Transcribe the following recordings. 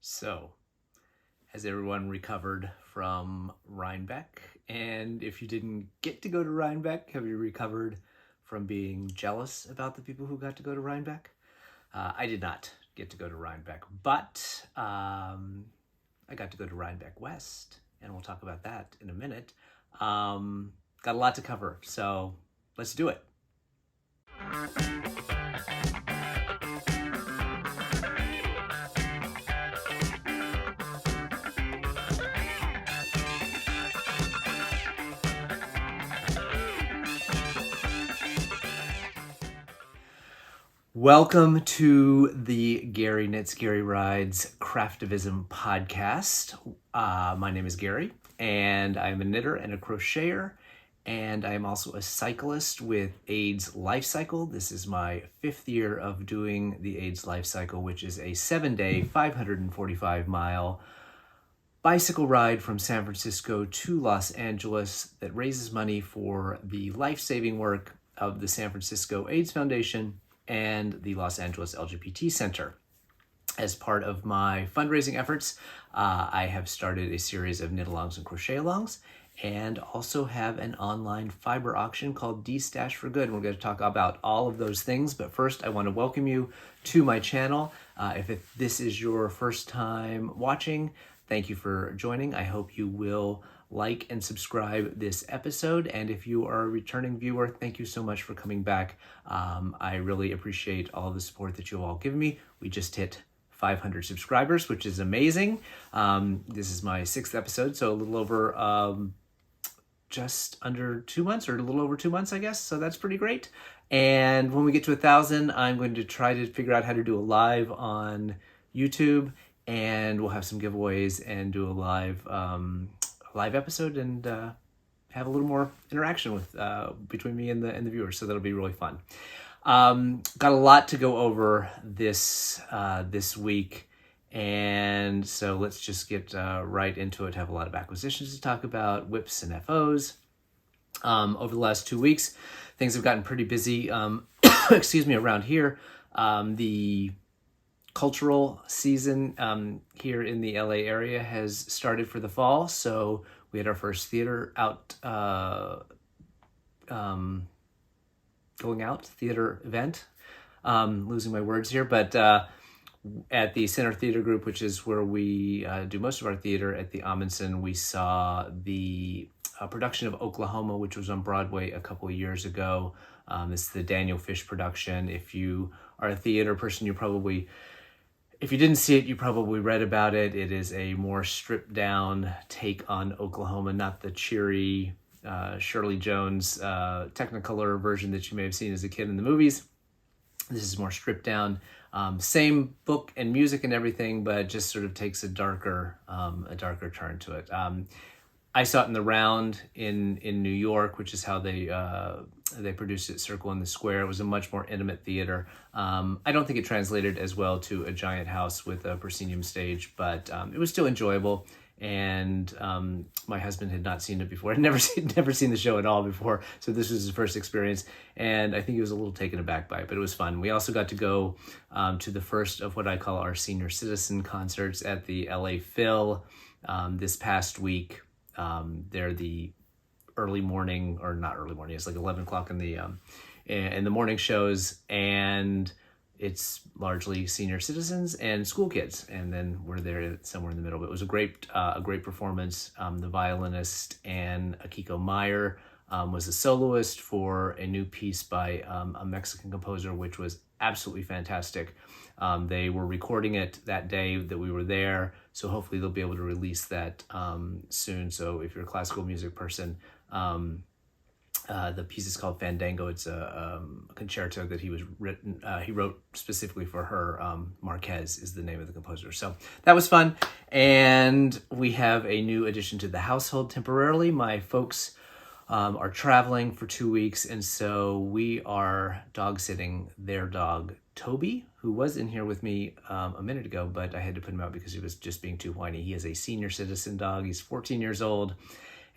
So, has everyone recovered from Rhinebeck? And if you didn't get to go to Rhinebeck, have you recovered from being jealous about the people who got to go to Rhinebeck? I did not get to go to Rhinebeck, but I got to go to Rhinebeck West, and we'll talk about that in a minute. Got a lot to cover, so let's do it. Welcome to the Gary Knits, GaryRides Craftivism podcast. My name is Gary, and I'm a knitter and a crocheter, and I am also a cyclist with AIDS Lifecycle. This is my 5th year of doing the AIDS Lifecycle, which is a 7-day, 545-mile bicycle ride from San Francisco to Los Angeles that raises money for the life-saving work of the San Francisco AIDS Foundation and the Los Angeles LGBT Center. As part of my fundraising efforts, I have started a series of Knitalongs and Crochet-alongs, and also have an online fiber auction called D-Stash for Good. We're going to talk about all of those things, but first I want to welcome you to my channel. If this is your first time watching, thank you for joining. I hope you will like and subscribe this episode, and if you are a returning viewer, thank you so much for coming back. I really appreciate all the support that you've all given me. We just hit 500 subscribers, which is amazing. This is my 6th episode, so a little over just under 2 months, or a little over 2 months, I guess, so that's pretty great. And when we get to 1,000, I'm going to try to figure out how to do a live on YouTube, and we'll have some giveaways and do a live episode and have a little more interaction with between me and the viewers, so that'll be really fun. Got a lot to go over this week, and so let's just get right into it. Have a lot of acquisitions to talk about, whips and FOs. Over the last 2 weeks, things have gotten pretty busy. Excuse me, around here. The cultural season here in the LA area has started for the fall, so we had our first theater going out theater event. Losing my words here, but at the Center Theater Group, which is where we do most of our theater at the Amundsen, we saw the production of Oklahoma, which was on Broadway a couple of years ago. It's the Daniel Fish production. If you are a theater person, if you didn't see it, you probably read about it. It is a more stripped down take on Oklahoma, not the cheery Shirley Jones Technicolor version that you may have seen as a kid in the movies. This is more stripped down. Same book and music and everything, but just sort of takes a darker turn to it. I saw it in the Round in New York, which is how they produced it, Circle in the Square. It was a much more intimate theater. I don't think it translated as well to a giant house with a proscenium stage, but it was still enjoyable. And my husband had not seen it before. I'd never seen the show at all before, so this was his first experience, and I think he was a little taken aback by it, but it was fun. We also got to go to the first of what I call our senior citizen concerts at the LA Phil this past week. They're the early morning, or not early morning, it's like 11 o'clock in the morning shows, and it's largely senior citizens and school kids, and then we're there somewhere in the middle. But it was a great performance. The violinist, Ann Akiko Meyer, was a soloist for a new piece by a Mexican composer, which was absolutely fantastic. They were recording it that day that we were there, so hopefully they'll be able to release that soon. So if you're a classical music person, the piece is called Fandango. It's a concerto that he wrote specifically for her. Marquez is the name of the composer. So that was fun. And we have a new addition to the household temporarily. My folks are traveling for 2 weeks, and so we are dog sitting their dog, Toby, who was in here with me a minute ago, but I had to put him out because he was just being too whiny. He is a senior citizen dog. He's 14 years old.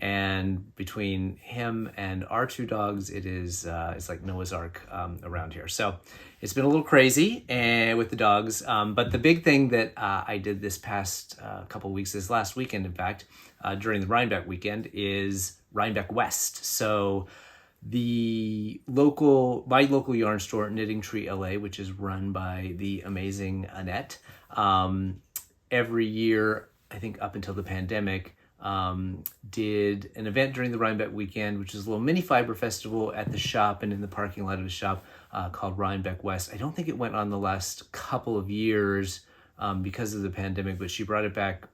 And between him and our two dogs, it's like Noah's Ark around here. So it's been a little crazy with the dogs. But the big thing that I did this past couple of weeks, this last weekend, in fact, during the Rhinebeck weekend, is Rhinebeck West. So my local yarn store, Knitting Tree LA, which is run by the amazing Annette, every year, I think up until the pandemic, did an event during the Rhinebeck weekend, which is a little mini fiber festival at the shop and in the parking lot of the shop, called Rhinebeck West. I don't think it went on the last couple of years because of the pandemic, but she brought it back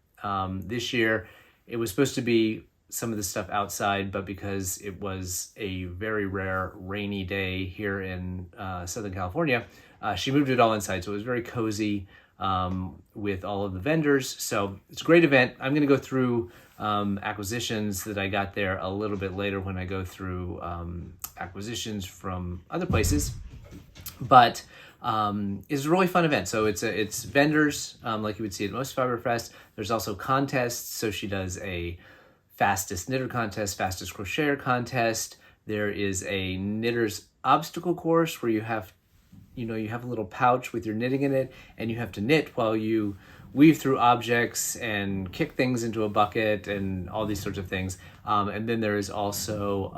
this year. It was supposed to be some of the stuff outside, but because it was a very rare rainy day here in Southern California, she moved it all inside. So it was very cozy with all of the vendors. So it's a great event. I'm going to go through acquisitions that I got there a little bit later when I go through acquisitions from other places. But it's a really fun event. So it's vendors like you would see at most Fiberfest. There's also contests. So she does a fastest knitter contest, fastest crocheter contest. There is a knitter's obstacle course where you have a little pouch with your knitting in it, and you have to knit while you weave through objects and kick things into a bucket and all these sorts of things. And then there is also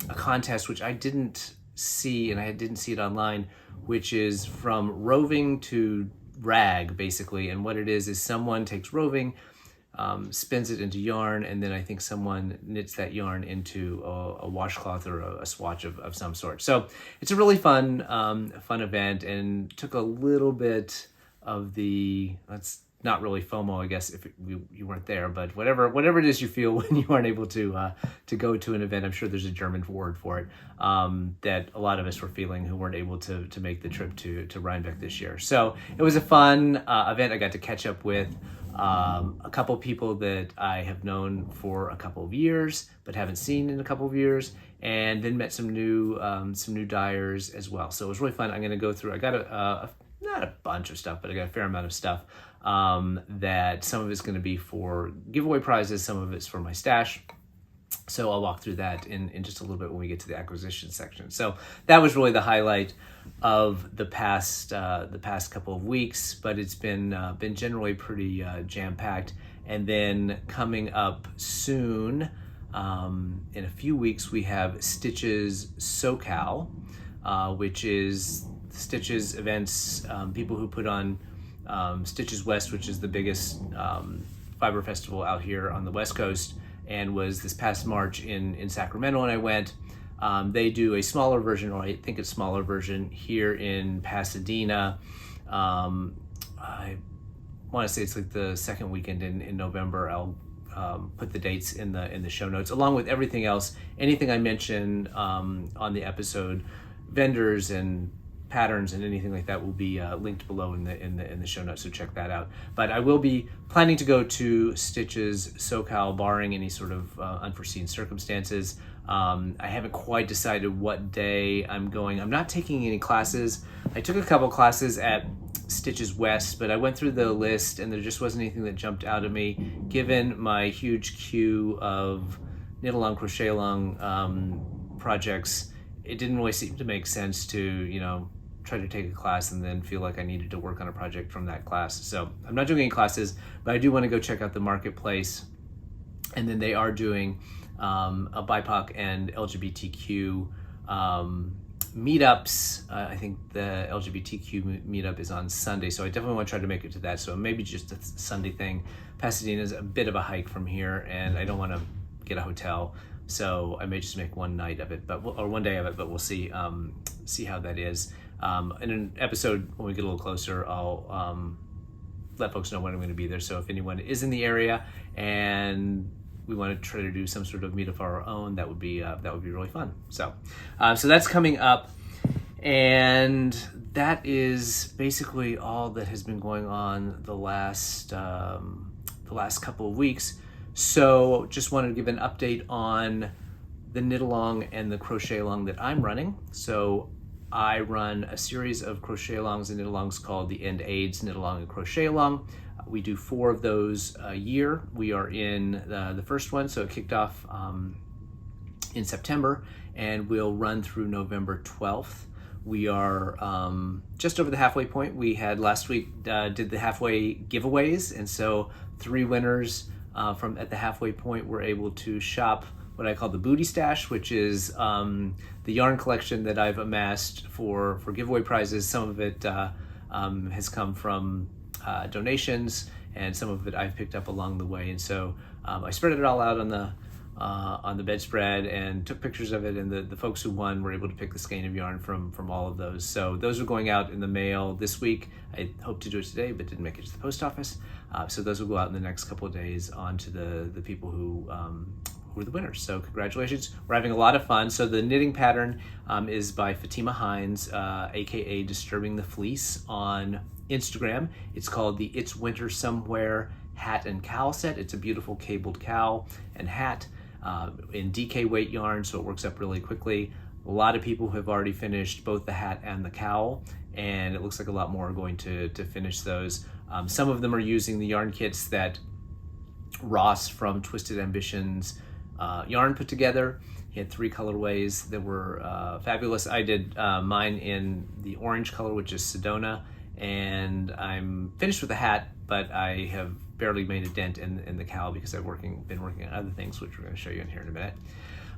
a contest, which I didn't see, and I didn't see it online, which is from roving to rag, basically. And what it is someone takes roving, spins it into yarn, and then I think someone knits that yarn into a washcloth or a swatch of some sort. So it's a really fun event, and took a little bit of that's not really FOMO, I guess, if you weren't there, but whatever it is you feel when you aren't able to go to an event. I'm sure there's a German word for it, that a lot of us were feeling who weren't able to make the trip to Rhinebeck this year. So it was a fun event. I got to catch up with a couple people that I have known for a couple of years but haven't seen in a couple of years, and then met some new dyers as well. So it was really fun. I'm going to go through. I got not a bunch of stuff, but I got a fair amount of stuff that some of it's going to be for giveaway prizes, some of it's for my stash. So I'll walk through that in just a little bit when we get to the acquisition section. So that was really the highlight of the past couple of weeks, but it's been generally pretty jam-packed. And then coming up soon, in a few weeks, we have Stitches SoCal, which is Stitches events, people who put on Stitches West, which is the biggest fiber festival out here on the West Coast, and was this past March in Sacramento, and I went. They do a smaller version, or I think it's smaller version, here in Pasadena. I want to say it's like the second weekend in November. I'll put the dates in the show notes, along with everything else. Anything I mentioned on the episode, vendors and patterns and anything like that will be linked below in the show notes, so check that out. But I will be planning to go to Stitches SoCal, barring any sort of unforeseen circumstances. I haven't quite decided what day I'm going. I'm not taking any classes. I took a couple classes at Stitches West, but I went through the list and there just wasn't anything that jumped out at me. Given my huge queue of knit-along, crochet-along projects, it didn't really seem to make sense to, try to take a class and then feel like I needed to work on a project from that class. So I'm not doing any classes, but I do want to go check out the marketplace. And then they are doing a BIPOC and LGBTQ meetups. I think the LGBTQ meetup is on Sunday, so I definitely want to try to make it to that. So maybe just a Sunday thing. Pasadena is a bit of a hike from here, and I don't want to get a hotel, so I may just make one night of it, or one day of it. But we'll see how that is. In an episode when we get a little closer, I'll let folks know when I'm going to be there. So if anyone is in the area and we want to try to do some sort of meetup of our own, that would be really fun. So that's coming up, and that is basically all that has been going on the last couple of weeks. So just wanted to give an update on the knit along and the crochet along that I'm running. So I run a series of crochet alongs and knit alongs called the End AIDS Knit Along and Crochet Along. We do 4 of those a year. We are in the first one, so it kicked off in September, and we'll run through November 12th. We are just over the halfway point. We had last week did the halfway giveaways, and so 3 winners from at the halfway point were able to shop what I call the booty stash, which is the yarn collection that I've amassed for giveaway prizes. Some of it has come from donations, and some of it I've picked up along the way. And so I spread it all out on the bedspread and took pictures of it, and the folks who won were able to pick the skein of yarn from all of those. So those are going out in the mail this week. I hoped to do it today, but didn't make it to the post office. So those will go out in the next couple of days on to the people who were the winners. So congratulations. We're having a lot of fun. So the knitting pattern is by Fatima Hines, aka Disturbing the Fleece, on Instagram. It's called the It's Winter Somewhere hat and cowl set. It's a beautiful cabled cowl and hat in DK weight yarn, so it works up really quickly. A lot of people have already finished both the hat and the cowl, and it looks like a lot more are going to finish those. Some of them are using the yarn kits that Ross from Twisted Ambitions yarn put together. He had 3 colorways that were fabulous. I did mine in the orange color, which is Sedona, and I'm finished with the hat, but I have barely made a dent in the cowl because I've been working on other things, which we're going to show you in here in a minute.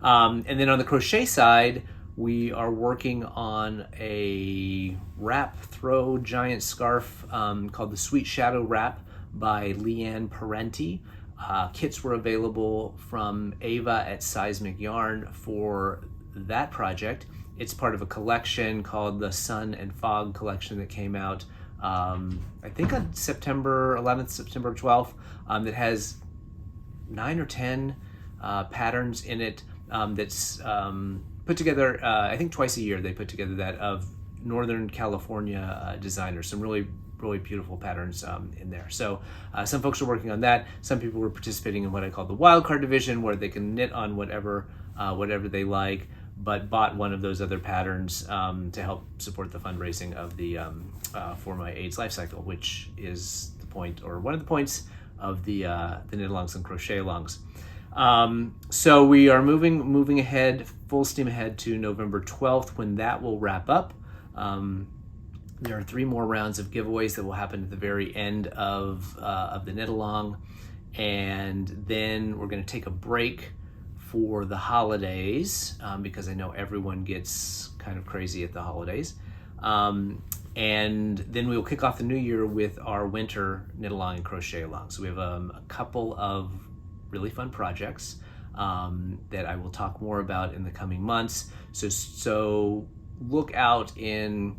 And then on the crochet side, we are working on a wrap throw giant scarf called the Sweet Shadow Wrap by Leanne Parenti. Kits were available from Ava at Seismic Yarn for that project. It's part of a collection called the Sun and Fog collection that came out I think on September 11th, September 12th, that has 9 or 10 patterns in it that's put together, I think twice a year they put together that, of Northern California designers. Some really beautiful patterns in there. So some folks are working on that. Some people were participating in what I call the Wildcard Division, where they can knit on whatever they like, but bought one of those other patterns to help support the fundraising of the for my AIDS Lifecycle, which is the point, or one of the points, of the Knitalongs and Crochet Alongs. So we are moving ahead, full steam ahead to November 12th, when that will wrap up. There are 3 more rounds of giveaways that will happen at the very end of the Knitalong, and then we're going to take a break for the holidays because I know everyone gets kind of crazy at the holidays. And then we will kick off the new year with our winter Knitalong and Crochet Along. So we have a couple of really fun projects that I will talk more about in the coming months. So look out in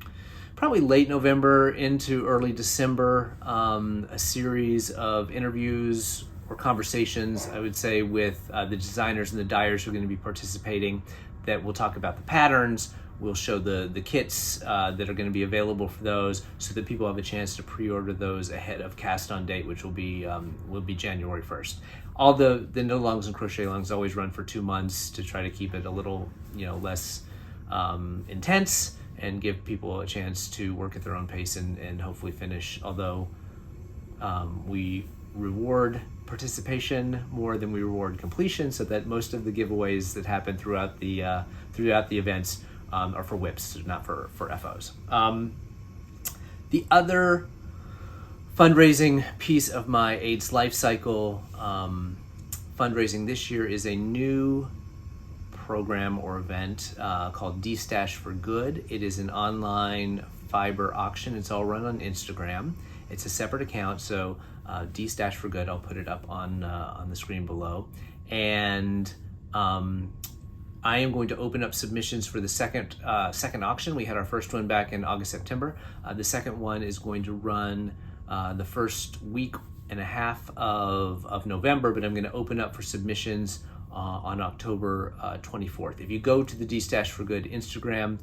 probably late November into early December, a series of interviews or conversations, I would say, with the designers and the dyers who are going to be participating, that will talk about the patterns. We'll show the kits that are going to be available for those, so that people have a chance to pre-order those ahead of cast on date, which will be January 1st. All the Knitalongs and Crochet Alongs always run for 2 months to try to keep it a little less intense and give people a chance to work at their own pace and hopefully finish. Although we reward participation more than we reward completion, so that most of the giveaways that happen throughout the events are for whips, not for FOs. The other fundraising piece of my AIDS Lifecycle fundraising this year is a new program or event called D-Stash for Good. It is an online fiber auction. It's all run on Instagram. It's a separate account, so D-Stash for Good. I'll put it up on the screen below. And I am going to open up submissions for the second auction. We had our first one back in August, September. The second one is going to run the first week and a half of November, but I'm going to open up for submissions on October 24th. If you go to the D-Stash for Good Instagram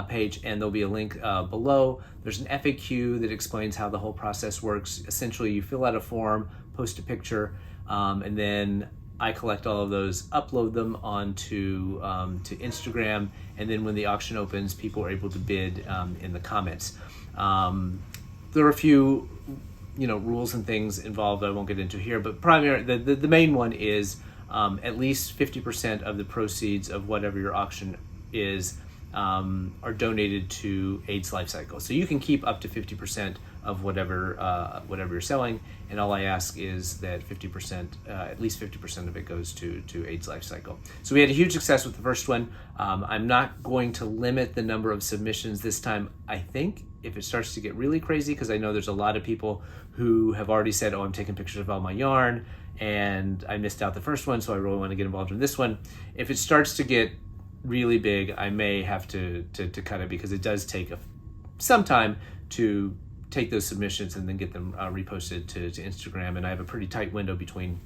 page, and there'll be a link below, there's an FAQ that explains how the whole process works. Essentially, you fill out a form, post a picture, and then I collect all of those, upload them onto to Instagram, and then when the auction opens, people are able to bid in the comments. There are a few rules and things involved I won't get into here, but the main one is at least 50% of the proceeds of whatever your auction is are donated to AIDS Lifecycle. So you can keep up to 50% of whatever you're selling, and all I ask is that 50%, at least 50% of it goes to AIDS Lifecycle. So we had a huge success with the first one. I'm not going to limit the number of submissions this time. I think if it starts to get really crazy, because I know there's a lot of people who have already said, oh, I'm taking pictures of all my yarn, and I missed out the first one, so I really want to get involved in this one. If it starts to get really big, I may have to cut it, because it does take some time to take those submissions and then get them reposted to Instagram, and I have a pretty tight window between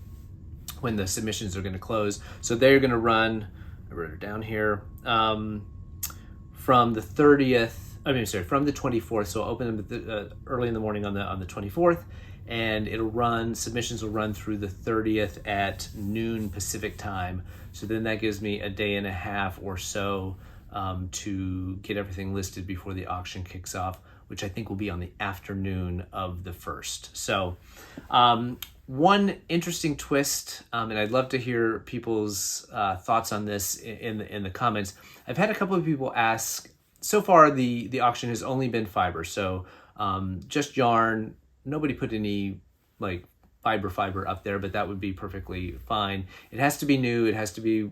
when the submissions are going to close. So they're going to run, I wrote it down here, from the 30th, from the 24th. So I'll open them early in the morning on the 24th, and submissions will run through the 30th at noon Pacific time. So then that gives me a day and a half or so to get everything listed before the auction kicks off, which I think will be on the afternoon of the 1st. So one interesting twist, and I'd love to hear people's thoughts on this in the comments. I've had a couple of people ask, so far the auction has only been fiber, so just yarn. Nobody put any like fiber up there, but that would be perfectly fine. It has to be new. It has to be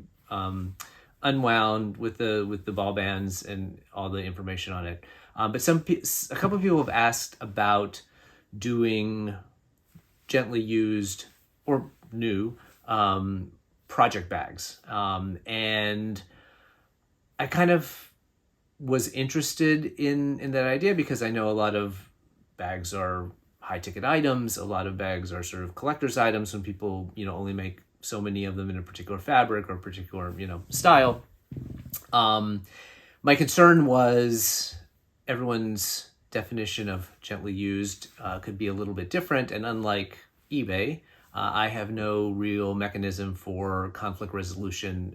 unwound with the ball bands and all the information on it. But a couple of people have asked about doing gently used or new project bags, and I kind of was interested in that idea, because I know a lot of bags are high ticket items. A lot of bags are sort of collector's items when people, only make so many of them in a particular fabric or particular, style. My concern was everyone's definition of gently used could be a little bit different. And unlike eBay, I have no real mechanism for conflict resolution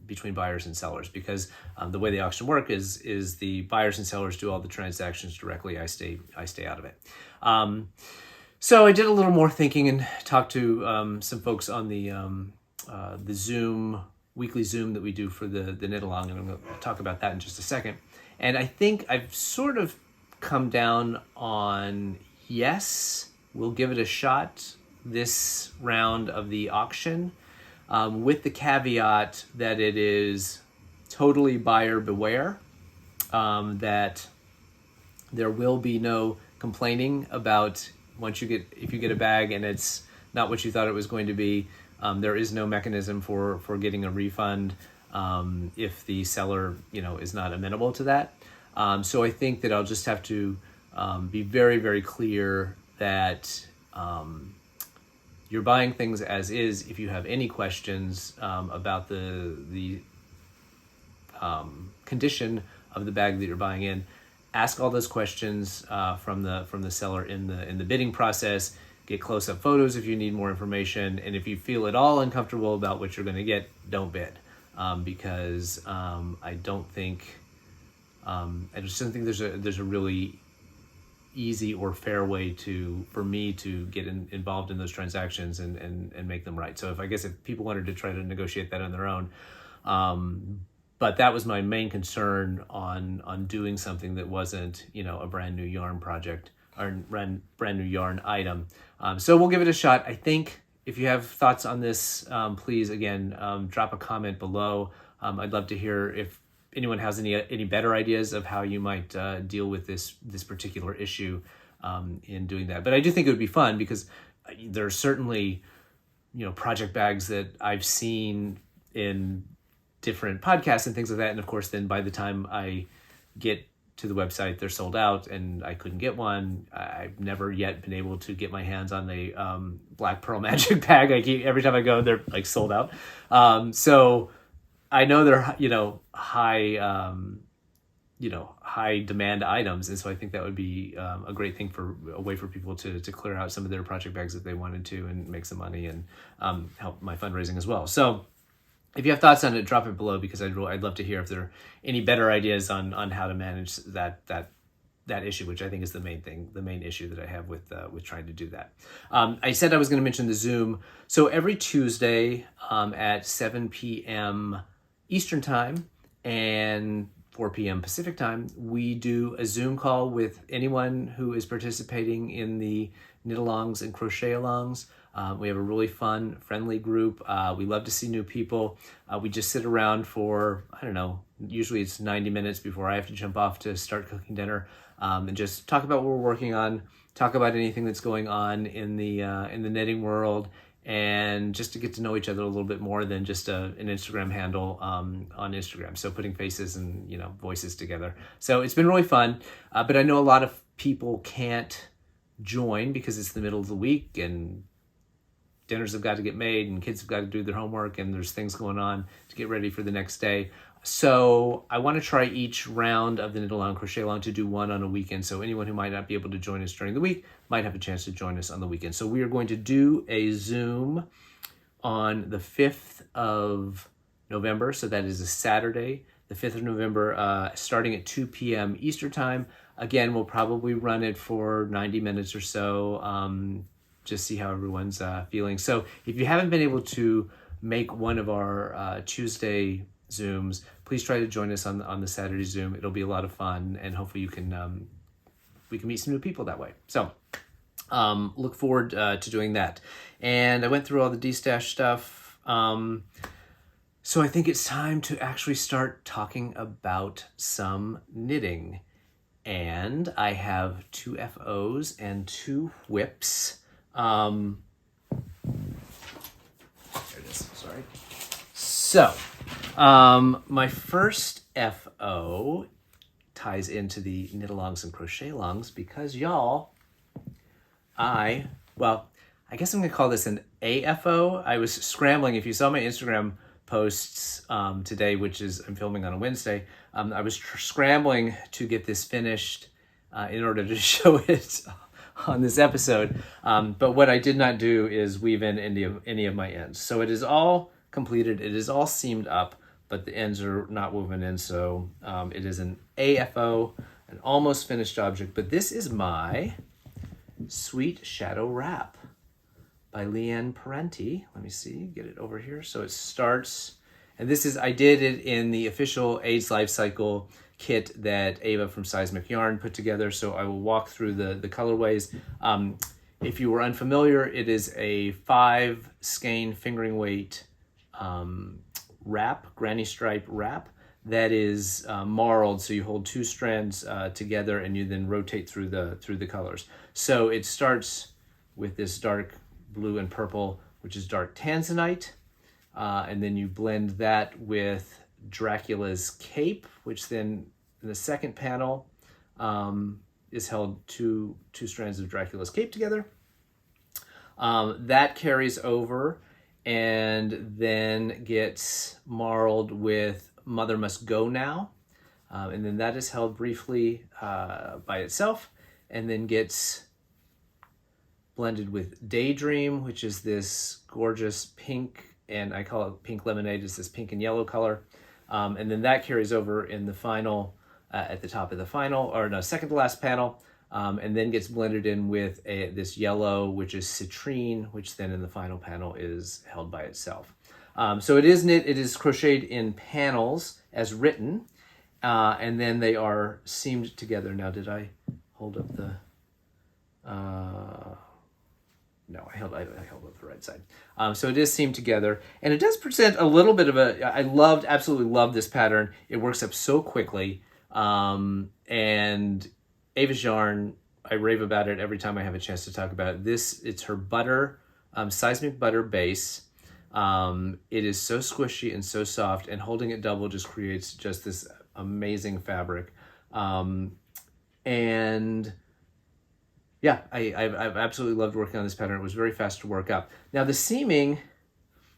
between buyers and sellers, because the way the auction work is the buyers and sellers do all the transactions directly. I stay out of it. So I did a little more thinking and talked to some folks on the weekly Zoom that we do for the Knitalong, and I'm going to talk about that in just a second. And I think I've sort of come down on, yes, we'll give it a shot this round of the auction, with the caveat that it is totally buyer beware, that there will be no complaining about if you get a bag and it's not what you thought it was going to be. There is no mechanism for getting a refund if the seller is not amenable to that. So I think that I'll just have to be very, very clear that you're buying things as is. If you have any questions about the condition of the bag that you're buying in, ask all those questions from the seller in the bidding process. Get close-up photos if you need more information, and if you feel at all uncomfortable about what you're going to get, don't bid, because I just don't think there's a really easy or fair way for me to get involved in those transactions and make them right. So if people wanted to try to negotiate that on their own, but that was my main concern on doing something that wasn't a brand new yarn project or brand new yarn item. So we'll give it a shot. I think if you have thoughts on this, please again drop a comment below. I'd love to hear if anyone has any better ideas of how you might deal with this particular issue in doing that. But I do think it would be fun, because there are certainly project bags that I've seen in different podcasts and things like that, and of course then by the time I get to the website, they're sold out and I couldn't get one. I've never yet been able to get my hands on a Black Pearl Magic bag. Every time I go, they're like sold out. So I know they're high demand items, and so I think that would be a great thing, a way for people to clear out some of their project bags if they wanted to, and make some money and help my fundraising as well. So if you have thoughts on it, drop it below, because I'd love to hear if there are any better ideas on how to manage that that issue, which I think is the main issue that I have with trying to do that. I said I was going to mention the Zoom. So every Tuesday at 7 p.m. Eastern time and 4 p.m. Pacific time, we do a Zoom call with anyone who is participating in the Knitalongs and Crochet-alongs. We have a really fun, friendly group. We love to see new people. We just sit around for, I don't know, usually it's 90 minutes before I have to jump off to start cooking dinner, and just talk about what we're working on, talk about anything that's going on in the knitting world, and just to get to know each other a little bit more than just an Instagram handle on Instagram. So putting faces and voices together. So it's been really fun, but I know a lot of people can't join because it's the middle of the week and dinners have got to get made and kids have got to do their homework and there's things going on to get ready for the next day. So I want to try each round of the Knit-along, Crochet-along to do one on a weekend. So anyone who might not be able to join us during the week might have a chance to join us on the weekend. So we are going to do a Zoom on the 5th of November. So that is a Saturday, the 5th of November, starting at 2 p.m. Eastern time. Again, we'll probably run it for 90 minutes or so, just see how everyone's feeling. So if you haven't been able to make one of our Tuesday Zooms, please try to join us on the Saturday Zoom. It'll be a lot of fun, and hopefully we can meet some new people that way. So look forward to doing that. And I went through all the D-Stash stuff. So I think it's time to actually start talking about some knitting. And I have 2 FOs and 2 whips. There it is, sorry. So, my first FO ties into the Knitalongs and Crochet-alongs because y'all, I guess I'm gonna call this an AFO. I was scrambling. If you saw my Instagram posts today, which is I'm filming on a Wednesday, I was scrambling to get this finished in order to show it on this episode. But what I did not do is weave in any of my ends. So it is all completed. It is all seamed up, but the ends are not woven in. So it is an AFO, an almost finished object. But this is my Sweet Shadow Wrap by Leanne Parenti. Let me see, get it over here. So it starts, and this is, I did it in the official AIDS Lifecycle kit that Ava from Seismic Yarn put together. So I will walk through the colorways. If you were unfamiliar, it is a 5 skein fingering weight wrap, granny stripe wrap that is marled. So you hold 2 strands together and you then rotate through the colors. So it starts with this dark blue and purple, which is dark tanzanite. And then you blend that with Dracula's Cape, which then in the second panel is held two strands of Dracula's Cape together. That carries over and then gets marled with Mother Must Go Now. And then that is held briefly by itself and then gets blended with Daydream, which is this gorgeous pink, and I call it pink lemonade. It's this pink and yellow color. And then that carries over in the final, at the top of the final, or no, second to last panel, and then gets blended in with this yellow, which is citrine, which then in the final panel is held by itself. So it is knit, it is crocheted in panels as written, and then they are seamed together. Now, did I hold up the... No, I held up the right side. So it is seamed together, and it does present a little bit of a. I absolutely loved this pattern. It works up so quickly, and Ava's yarn. I rave about it every time I have a chance to talk about it. It's her butter, seismic butter base. It is so squishy and so soft, and holding it double just creates just this amazing fabric, and. Yeah, I've absolutely loved working on this pattern. It was very fast to work up. Now the seaming,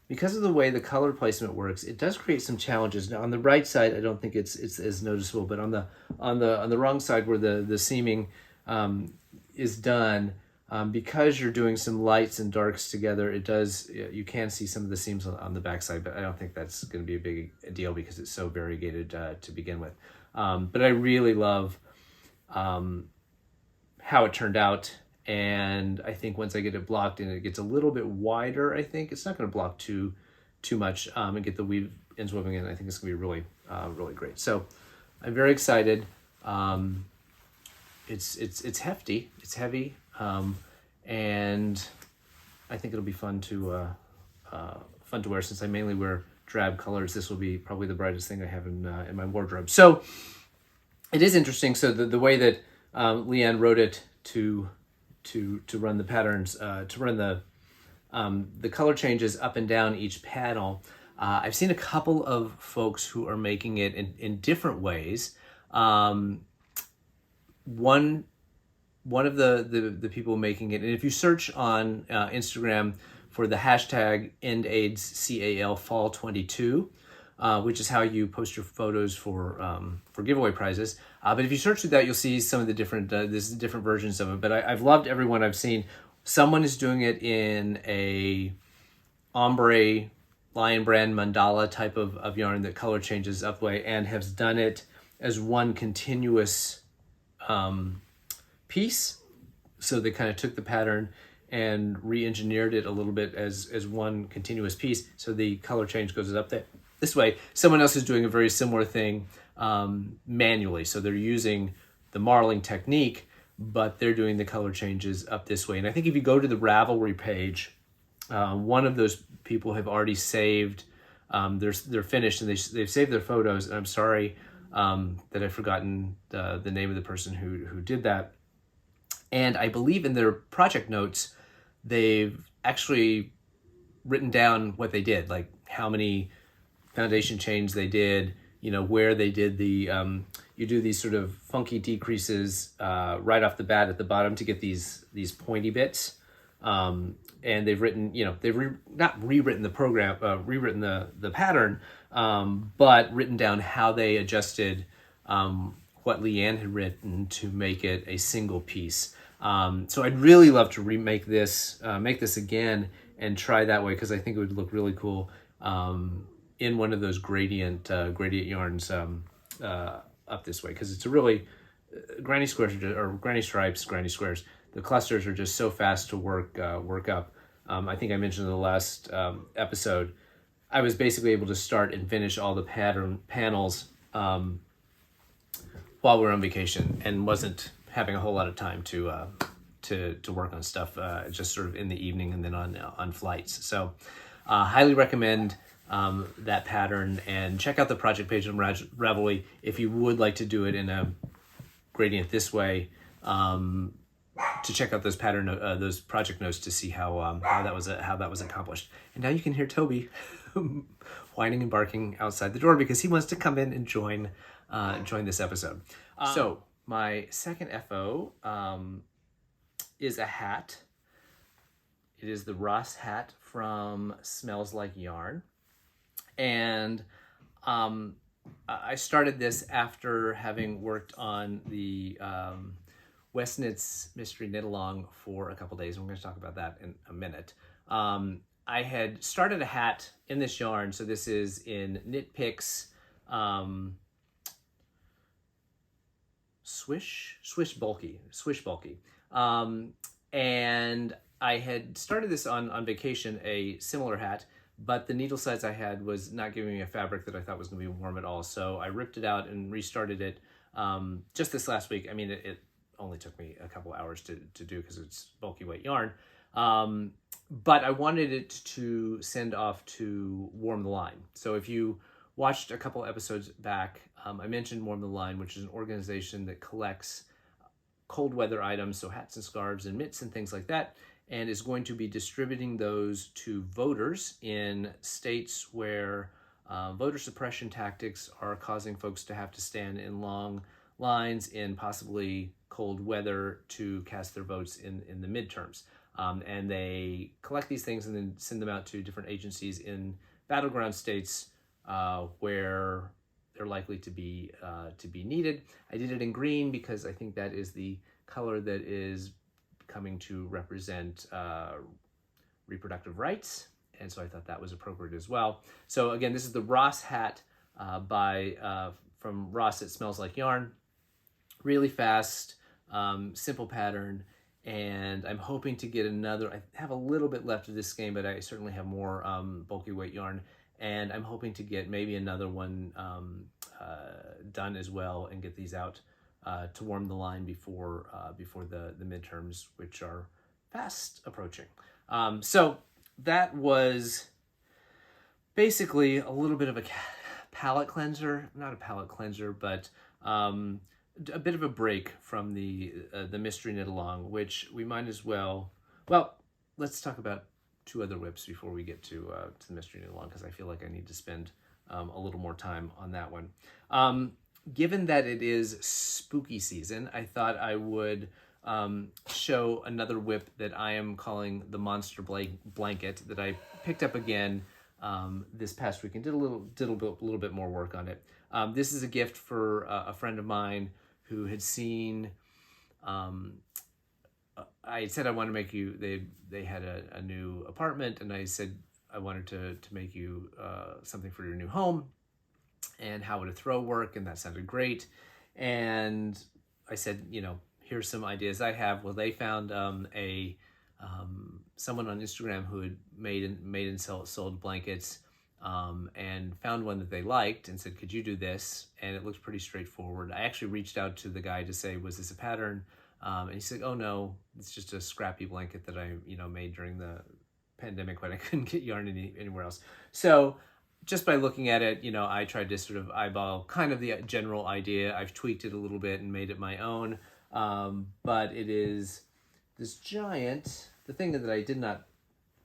because of the way the color placement works, it does create some challenges. Now on the right side, I don't think it's as noticeable, but on the wrong side where the seaming is done, because you're doing some lights and darks together, you can see some of the seams on the back side, but I don't think that's going to be a big deal because it's so variegated to begin with. But I really love how it turned out. And I think once I get it blocked and it gets a little bit wider, I think it's not going to block too much, and get the weave ends weaving in. I think it's going to be really, really great. So I'm very excited. It's hefty, it's heavy, and I think it'll be fun to wear. Since I mainly wear drab colors, this will be probably the brightest thing I have in my wardrobe. So it is interesting. So the way that Leanne wrote it to run the patterns, to run the color changes up and down each panel. I've seen a couple of folks who are making it in different ways. One of the people making it, and if you search on Instagram for the hashtag End AIDS KAL Fall 22, which is how you post your photos for giveaway prizes. But if you search through that, you'll see some of the different different versions of it. But I've loved everyone I've seen. Someone is doing it in a ombre Lion Brand mandala type of yarn that color changes up way, and has done it as one continuous piece. So they kind of took the pattern and re-engineered it a little bit as one continuous piece. So the color change goes up there. This way, someone else is doing a very similar thing manually. So they're using the marling technique, but they're doing the color changes up this way. And I think if you go to the Ravelry page, one of those people have already saved, they're finished, and they've saved their photos. And I'm sorry that I've forgotten the name of the person who did that. And I believe in their project notes, they've actually written down what they did, like how many foundation chains they did, where they did the, you do these sort of funky decreases right off the bat at the bottom to get these pointy bits. And they've written, they've not rewritten the program, rewritten the pattern, but written down how they adjusted what Leanne had written to make it a single piece. So I'd really love to make this again and try that way, because I think it would look really cool in one of those gradient yarns up this way, because it's a really granny squares or granny stripes, granny squares. The clusters are just so fast to work up. I think I mentioned in the last episode, I was basically able to start and finish all the panels while we were on vacation, and wasn't having a whole lot of time to work on stuff, just sort of in the evening and then on flights. So highly recommend that pattern, and check out the project page on Ravelry if you would like to do it in a gradient this way, to check out those those project notes to see how that was accomplished. And now you can hear Toby whining and barking outside the door because he wants to come in and join this episode. So my second FO is a hat. It is the Ross hat from Smells Like Yarn. And I started this after having worked on the Westknits Mystery Knitalong for a couple days. And we're going to talk about that in a minute. I had started a hat in this yarn. So this is in Knit Picks Swish Bulky. And I had started this on vacation, a similar hat, but the needle size I had was not giving me a fabric that I thought was going to be warm at all. So I ripped it out and restarted it just this last week. I mean, it only took me a couple hours to do because it's bulky weight yarn. But I wanted it to send off to Warm the Line. So if you watched a couple episodes back, I mentioned Warm the Line, which is an organization that collects cold weather items, so hats and scarves and mitts and things like that, and is going to be distributing those to voters in states where voter suppression tactics are causing folks to have to stand in long lines in possibly cold weather to cast their votes in the midterms. And they collect these things and then send them out to different agencies in battleground states where they're likely to be needed. I did it in green because I think that is the color that is coming to represent reproductive rights, and so I thought that was appropriate as well. So again, this is the Ross hat from Ross. It Smells Like Yarn. really fast, simple pattern, and I'm hoping to get another. I have a little bit left of this skein, but I certainly have more bulky weight yarn, and I'm hoping to get maybe another one done as well and get these out to warm the line before the midterms, which are fast approaching. So that was basically a little bit of a palette cleanser, not a palette cleanser, but a bit of a break from the mystery knit along, which we might as well. Well, let's talk about two other whips before we get to the mystery knit along, because I feel like I need to spend a little more time on that one. Given that it is spooky season, I thought I would show another whip that I am calling the Monster Blanket that I picked up again this past week and did a little bit more work on it. This is a gift for a friend of mine who had seen. I said I wanted to make you. They had a new apartment, and I said I wanted to make you something for your new home, and how would a throw work, and that sounded great. And I said, here's some ideas I have. Well, they found someone on Instagram who had made and sold blankets, and found one that they liked and said, could you do this? And it looked pretty straightforward. I actually reached out to the guy to say, was this a pattern? And he said, oh no, it's just a scrappy blanket that I made during the pandemic when I couldn't get yarn anywhere else. So just by looking at it, I tried to sort of eyeball kind of the general idea. I've tweaked it a little bit and made it my own. But it is this giant. The thing that I did not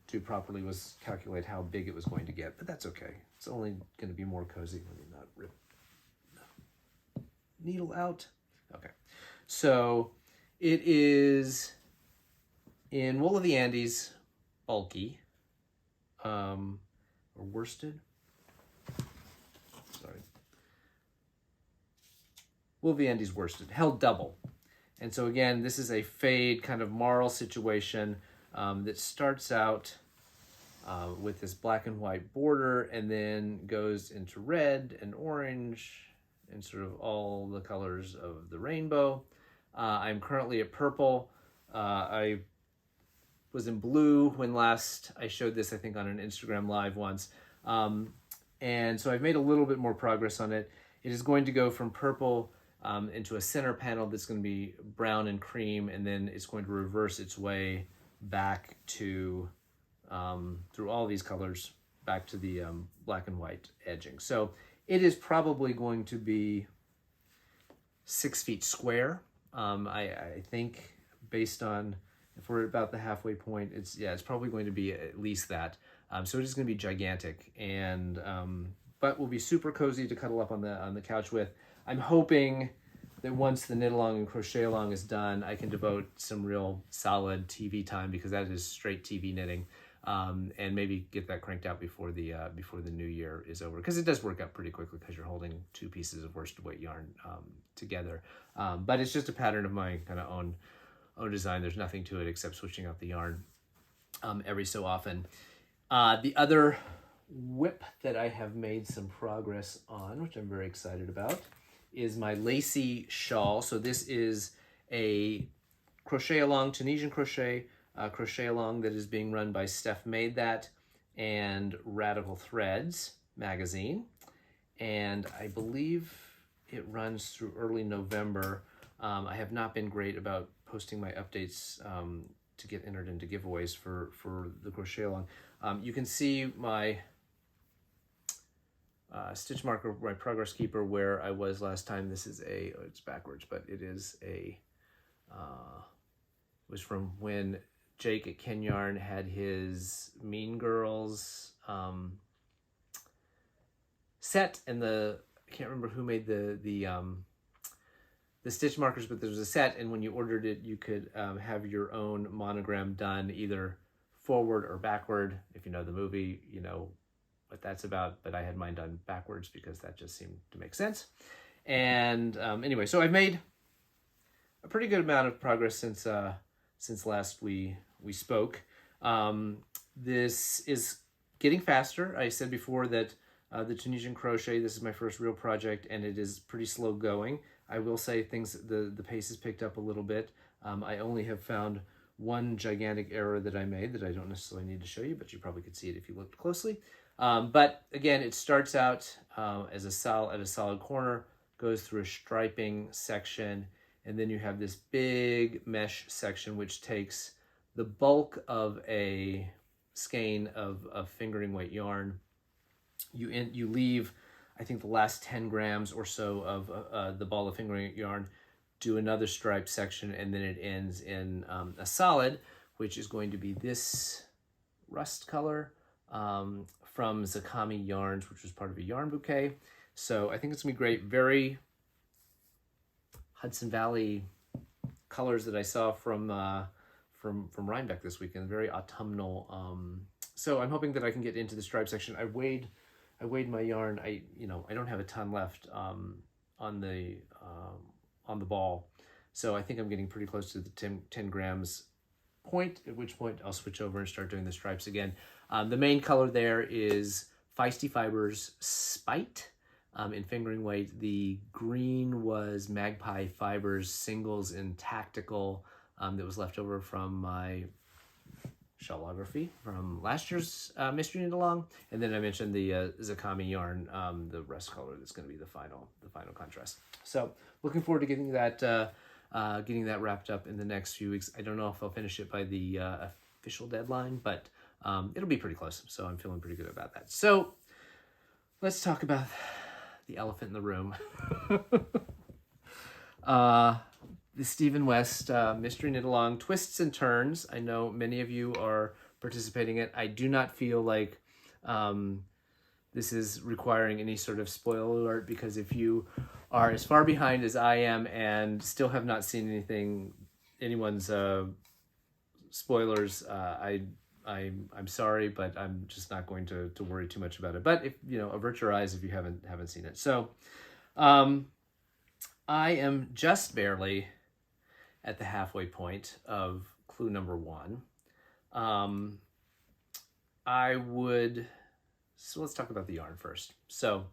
do properly was calculate how big it was going to get, but that's okay. It's only going to be more cozy. Let me not rip the needle out. Okay. So it is in wool of the Andes, bulky, or worsted. Sorry. Wool of the Andes worsted, held double. And so again, this is a fade kind of marl situation that starts out with this black and white border and then goes into red and orange and sort of all the colors of the rainbow. I'm currently at purple. I was in blue when last I showed this, I think on an Instagram live once. And so I've made a little bit more progress on it. It is going to go from purple into a center panel that's going to be brown and cream, and then it's going to reverse its way back to, through all these colors, back to the black and white edging. So it is probably going to be 6 feet square. I think based on, if we're about the halfway point, it's probably going to be at least that. So it is going to be gigantic, and but will be super cozy to cuddle up on the couch with. I'm hoping that once the knit along and crochet along is done, I can devote some real solid TV time, because that is straight TV knitting, and maybe get that cranked out before the new year is over, because it does work out pretty quickly because you're holding two pieces of worsted weight yarn together. But it's just a pattern of my kind of own design. There's nothing to it except switching out the yarn every so often. The other whip that I have made some progress on, which I'm very excited about, is my lacy shawl. So this is a crochet along, Tunisian crochet along that is being run by Steph Made That and Radical Threads magazine. And I believe it runs through early November. I have not been great about posting my updates to get entered into giveaways for the crochet along. You can see my stitch marker, my progress keeper, where I was last time. This is it's backwards, but it is was from when Jake at Ken Yarn had his Mean Girls set, and I can't remember who made the stitch markers, but there was a set, and when you ordered it, you could have your own monogram done either forward or backward. If you know the movie, you know what that's about, but I had mine done backwards because that just seemed to make sense. And anyway, so I've made a pretty good amount of progress since last we spoke. This is getting faster. I said before that the Tunisian crochet, this is my first real project, and it is pretty slow going. I will say the pace has picked up a little bit. I only have found one gigantic error that I made that I don't necessarily need to show you, but you probably could see it if you looked closely. But again, it starts out as at a solid corner, goes through a striping section, and then you have this big mesh section which takes the bulk of a skein of fingering weight yarn. You leave, I think, the last 10 grams or so of the ball of fingering yarn, do another stripe section, and then it ends in a solid, which is going to be this rust color from Zakami Yarns, which was part of a yarn bouquet. So I think it's gonna be great. Very Hudson Valley colors that I saw from Rhinebeck this weekend. Very autumnal. So I'm hoping that I can get into the stripe section. I weighed my yarn. I don't have a ton left on the ball, so I think I'm getting pretty close to the 10 grams point, at which point I'll switch over and start doing the stripes again. The main color there is Feisty Fibers Spite in fingering weight. The green was Magpie Fibers Singles in Tactical that was left over from my shellography from last year's Mystery Knit-Along. And then I mentioned the Zakami yarn, the rust color that's going to be the final contrast. So looking forward to getting that wrapped up in the next few weeks. I don't know if I'll finish it by the official deadline, but it'll be pretty close. So I'm feeling pretty good about that. So let's talk about the elephant in the room. The Stephen West Mystery Knit-Along Twists and Turns. I know many of you are participating in it. I do not feel like this is requiring any sort of spoiler alert, because if you are as far behind as I am and still have not seen anyone's spoilers, I'm sorry, but I'm just not going to worry too much about it. But if avert your eyes if you haven't seen it. So I am just barely at the halfway point of clue number 1. So let's talk about the yarn first. So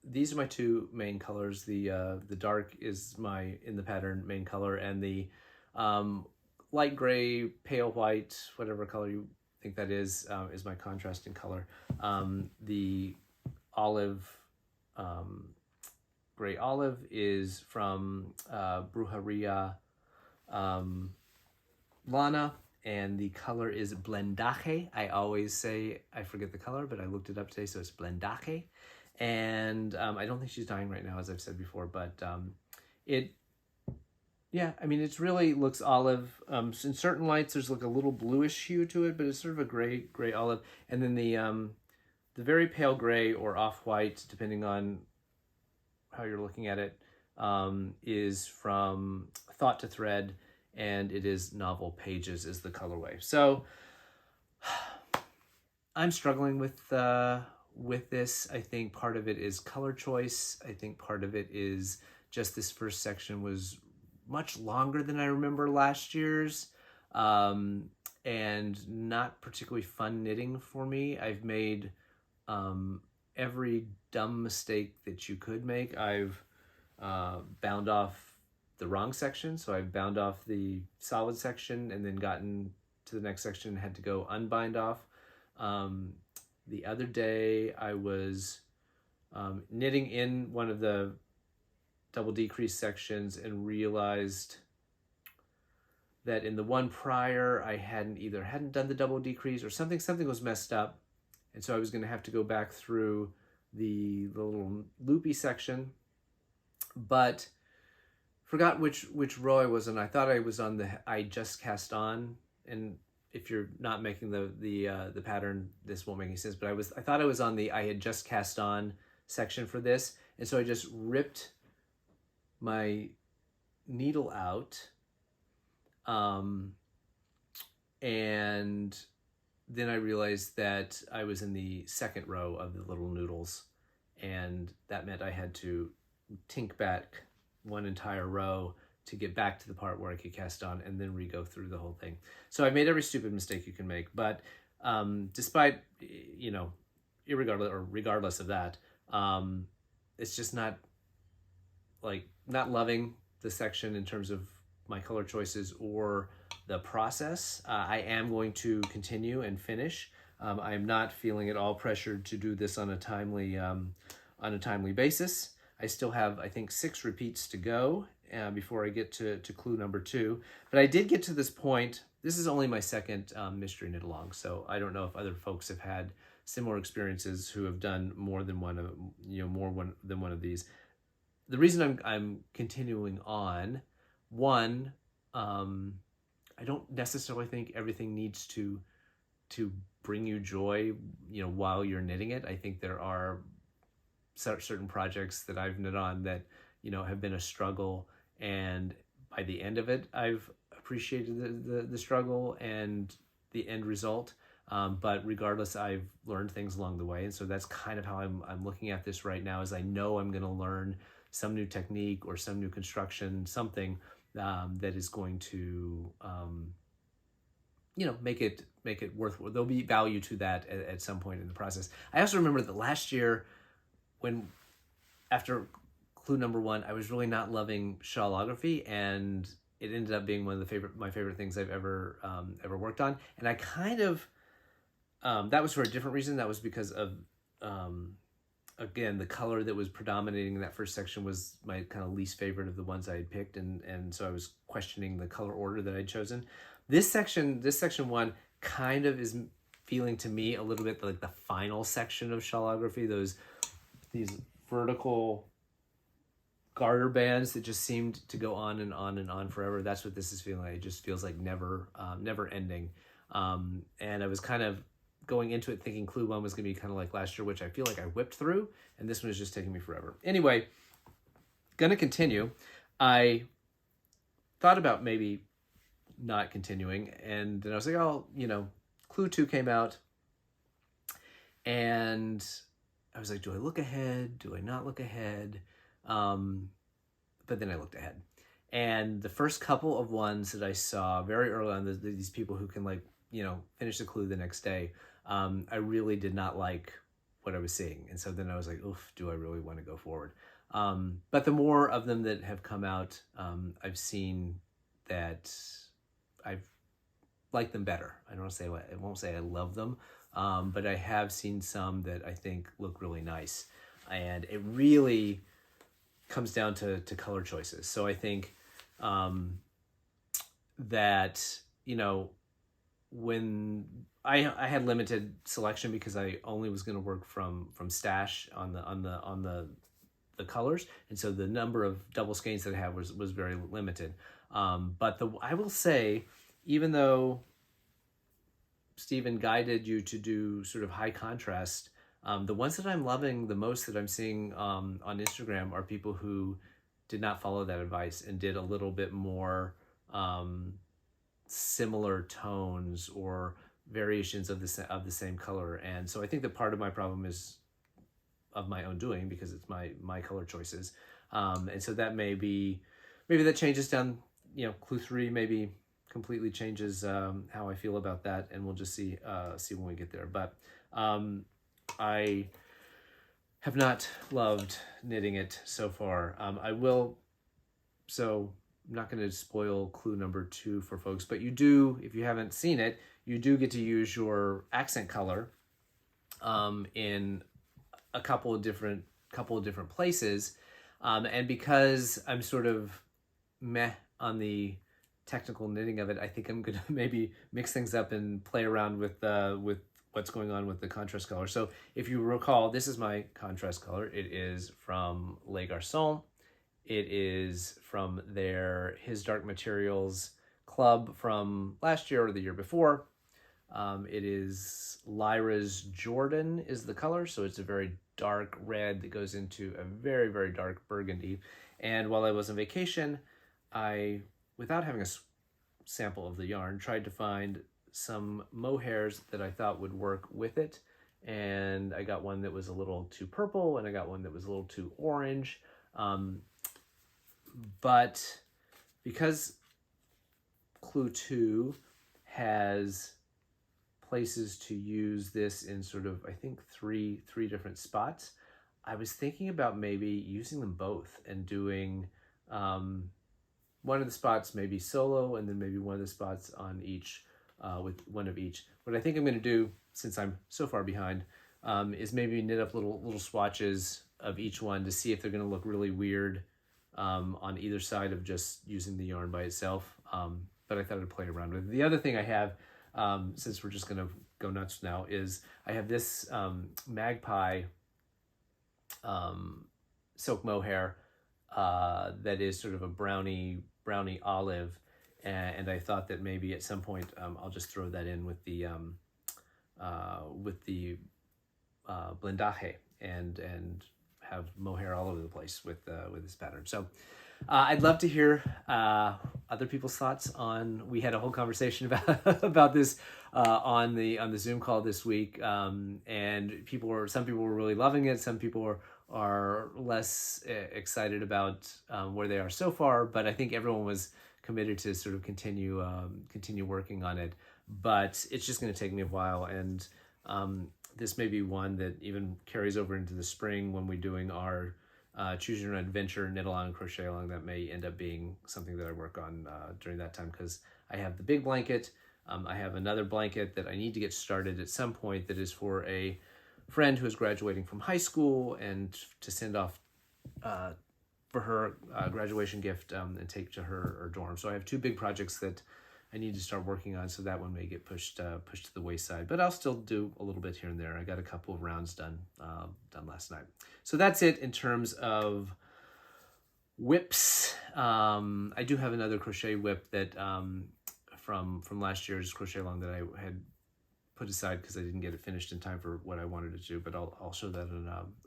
these are my two main colors. The dark is in the pattern main color, and the light gray, pale white, whatever color you think that is my contrasting color. The olive, gray olive is from Brujeria Lana, and the color is Blendaje. I always say I forget the color, but I looked it up today, so it's Blendaje. And I don't think she's dying right now, as I've said before, but it really looks olive. In certain lights, there's like a little bluish hue to it, but it's sort of a gray olive. And then the very pale gray or off-white, depending on how you're looking at it, is from Thought to Thread, and it is Novel Pages is the colorway. So I'm struggling with this. I think part of it is color choice. I think part of it is just this first section was much longer than I remember last year's, and not particularly fun knitting for me. I've made every dumb mistake that you could make. I've bound off the wrong section, so I've bound off the solid section and then gotten to the next section and had to go unbind off. The other day I was knitting in one of the double decrease sections and realized that in the one prior I hadn't done the double decrease, or something was messed up, and so I was going to have to go back through the little loopy section, but forgot which row I was on. I thought I was on the I just cast on, and if you're not making the pattern, this won't make any sense, but I thought I was on the I had just cast on section for this, and so I just ripped my needle out, and then I realized that I was in the second row of the little noodles, and that meant I had to tink back one entire row to get back to the part where I could cast on and then re-go through the whole thing. So I made every stupid mistake you can make, but despite, regardless of that, it's just not like not loving the section in terms of my color choices or the process. I am going to continue and finish. I'm not feeling at all pressured to do this on a timely basis. I still have, I think, 6 repeats to go before I get to clue number 2. But I did get to this point. This is only my second mystery knit along, so I don't know if other folks have had similar experiences who have done more than one of these. The reason I'm continuing on, one, I don't necessarily think everything needs to bring you joy, while you're knitting it. I think there are certain projects that I've knit on that, have been a struggle, and by the end of it, I've appreciated the struggle and the end result. But regardless, I've learned things along the way, and so that's kind of how I'm looking at this right now. Is I know I'm going to learn some new technique or some new construction, something that is going to make it worthwhile. There'll be value to that at some point in the process. I also remember that last year, when after clue number 1, I was really not loving shawlography, and it ended up being one of my favorite things I've ever worked on. And I kind of that was for a different reason. That was because of again, the color that was predominating in that first section was my kind of least favorite of the ones I had picked, and so I was questioning the color order that I'd chosen. This section 1 kind of is feeling to me a little bit like the final section of shawlography, these vertical garter bands that just seemed to go on and on and on forever. That's what this is feeling like. It just feels like never ending. And I was kind of going into it thinking clue 1 was going to be kind of like last year, which I feel like I whipped through, and this one is just taking me forever. Anyway, gonna continue. I thought about maybe not continuing, and then I was like, clue 2 came out, and I was like, do I look ahead? Do I not look ahead? But then I looked ahead, and the first couple of ones that I saw very early on, these people who can finish the clue the next day, I really did not like what I was seeing. And so then I was like, oof, do I really want to go forward? But the more of them that have come out, I've seen that I've liked them better. I won't say I love them, but I have seen some that I think look really nice. And it really comes down to color choices. So I think that, when I had limited selection because I only was going to work from stash on the colors, and so the number of double skeins that I had was very limited. But I will say, even though Stephen guided you to do sort of high contrast, the ones that I'm loving the most that I'm seeing on Instagram are people who did not follow that advice and did a little bit more similar tones or variations of the same color. And so I think that part of my problem is of my own doing, because it's my color choices. And so that maybe that changes down, clue 3 maybe completely changes how I feel about that, and we'll just see when we get there. But I have not loved knitting it so far. I'm not going to spoil clue number 2 for folks, but you do, if you haven't seen it, you do get to use your accent color in a couple of different places. And because I'm sort of meh on the technical knitting of it, I think I'm going to maybe mix things up and play around with what's going on with the contrast color. So if you recall, this is my contrast color. It is from Les Garçons. It is from His Dark Materials club from last year or the year before. It is Lyra's Jordan is the color, so it's a very dark red that goes into a very, very dark burgundy. And while I was on vacation, I, without having a sample of the yarn, tried to find some mohairs that I thought would work with it. And I got one that was a little too purple, and I got one that was a little too orange. But because clue 2 has places to use this in sort of, I think, three different spots, I was thinking about maybe using them both and doing one of the spots maybe solo, and then maybe one of the spots on each with one of each. What I think I'm going to do, since I'm so far behind, is maybe knit up little swatches of each one to see if they're going to look really weird on either side of just using the yarn by itself. But I thought I'd play around with it. The other thing I have, since we're just going to go nuts now, is I have this magpie silk mohair that is sort of a brownie olive, and I thought that maybe at some point I'll just throw that in with the blindaje and have mohair all over the place with this pattern. So I'd love to hear other people's thoughts on. We had a whole conversation about this on the Zoom call this week, and some people were really loving it. Some people are less excited about where they are so far. But I think everyone was committed to sort of continue working on it. But it's just going to take me a while, and this may be one that even carries over into the spring when we're doing our Choose Your Own Adventure knit-along and crochet-along. That may end up being something that I work on during that time, because I have the big blanket. I have another blanket that I need to get started at some point that is for a friend who is graduating from high school, and to send off for her graduation gift and take to her dorm. So I have two big projects that I need to start working on, so that one may get pushed to the wayside. But I'll still do a little bit here and there. I got a couple of rounds done last night. So that's it in terms of whips. I do have another crochet whip that from last year's crochet along that I had put aside because I didn't get it finished in time for what I wanted to do. But I'll show that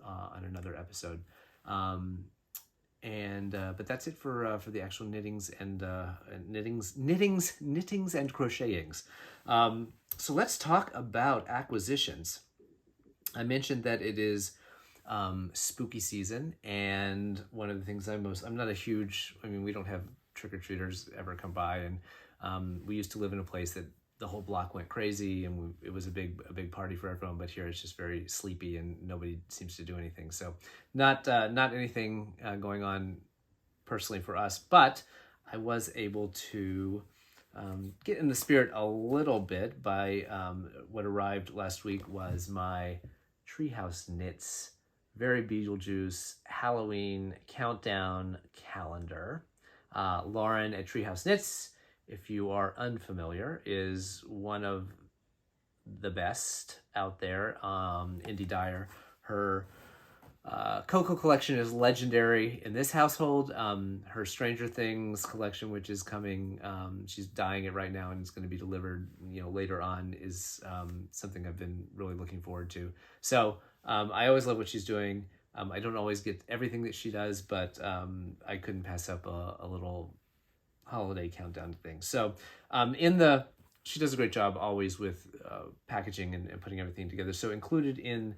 on another episode. But that's it for the actual knittings and crochetings. So let's talk about acquisitions. I mentioned that it is spooky season, and one of the things I'm not a huge. I mean, we don't have trick-or-treaters ever come by, and we used to live in a place that the whole block went crazy, and it was a big party for everyone. But here it's just very sleepy, and nobody seems to do anything. So not anything going on personally for us. But I was able to get in the spirit a little bit by what arrived last week was my Treehouse Knits Very Beetlejuice Halloween Countdown Calendar. Lauren at Treehouse Knits, if you are unfamiliar, is one of the best out there. Indy Dyer, her Coco collection is legendary in this household. Her Stranger Things collection, which is coming, she's dyeing it right now and it's going to be delivered later on, is something I've been really looking forward to. So I always love what she's doing. I don't always get everything that she does, but I couldn't pass up a little holiday countdown thing. So she does a great job always with packaging and putting everything together. So included in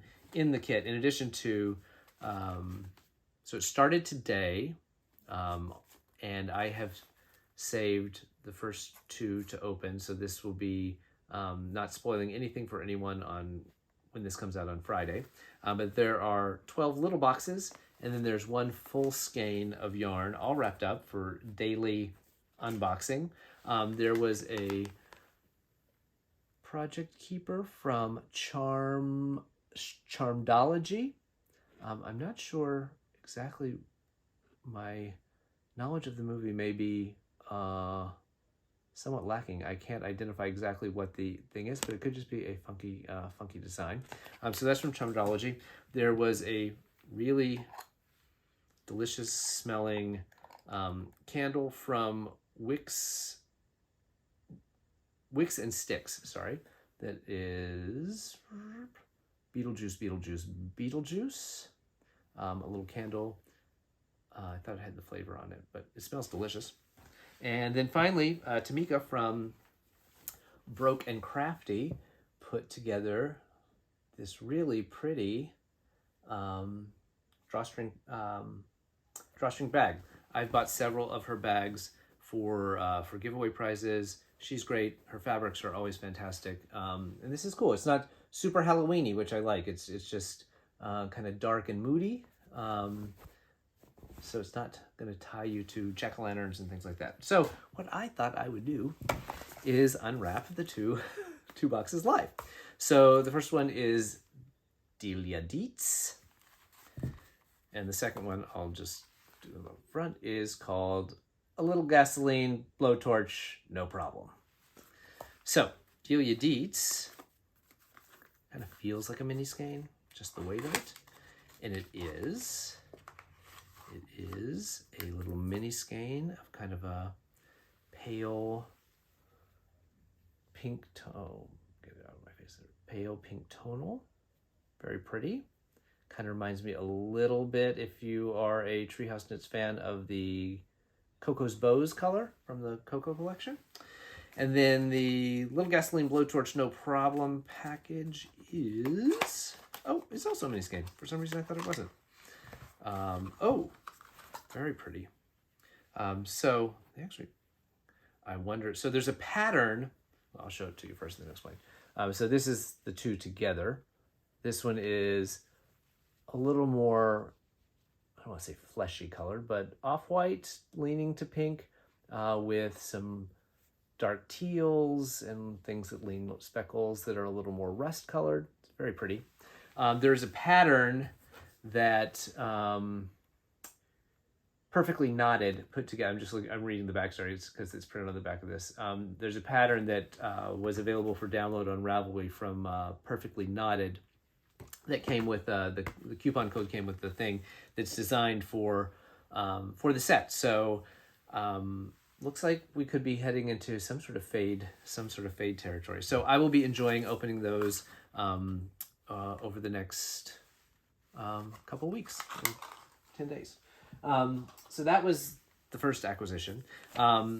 the kit, in addition to, so it started today, and I have saved the first two to open. So this will be not spoiling anything for anyone on when this comes out on Friday. But there are 12 little boxes, and then there's one full skein of yarn all wrapped up for daily unboxing. There was a project keeper from Charmdology. I'm not sure exactly. My knowledge of the movie may be somewhat lacking. I can't identify exactly what the thing is, but it could just be a funky design. So that's from Charmdology. There was a really delicious smelling candle from Wicks and Sticks, sorry. That is Beetlejuice. A little candle. I thought it had the flavor on it, but it smells delicious. And then finally, Tamika from Broke and Crafty put together this really pretty drawstring bag. I've bought several of her bags for giveaway prizes. She's great. Her fabrics are always fantastic. And this is cool. It's not super Halloween-y, which I like. It's just kind of dark and moody. So it's not going to tie you to jack-o'-lanterns and things like that. So what I thought I would do is unwrap the two boxes live. So the first one is Beetlejuice, and the second one I'll just do up front is called A Little Gasoline Blowtorch, No Problem. So Beetlejuice kind of feels like a mini skein, just the weight of it, and it is a little mini skein of kind of a pale pink tone. Get it out of my face there. Pale pink tonal, very pretty. Kind of reminds me a little bit, if you are a Treehouse Knits fan, of the Coco's Bows color from the Coco collection. And then the Little Gasoline Blowtorch No Problem package is, oh, it's also a mini skein. For some reason I thought it wasn't. Oh, very pretty. So actually, I wonder, so there's a pattern. I'll show it to you first and then explain. So this is the two together. This one is a little more, I don't want to say fleshy colored, but off-white leaning to pink, with some dark teals and things that lean speckles that are a little more rust colored. It's very pretty. There's a pattern that perfectly knotted, put together. I'm reading the backstory because it's printed on the back of this. There's a pattern that was available for download on Ravelry from Perfectly Knotted that came with the coupon code came with the thing that's designed for the set. So looks like we could be heading into some sort of fade territory. So I will be enjoying opening those over the next couple weeks, 10 days. So that was the first acquisition. I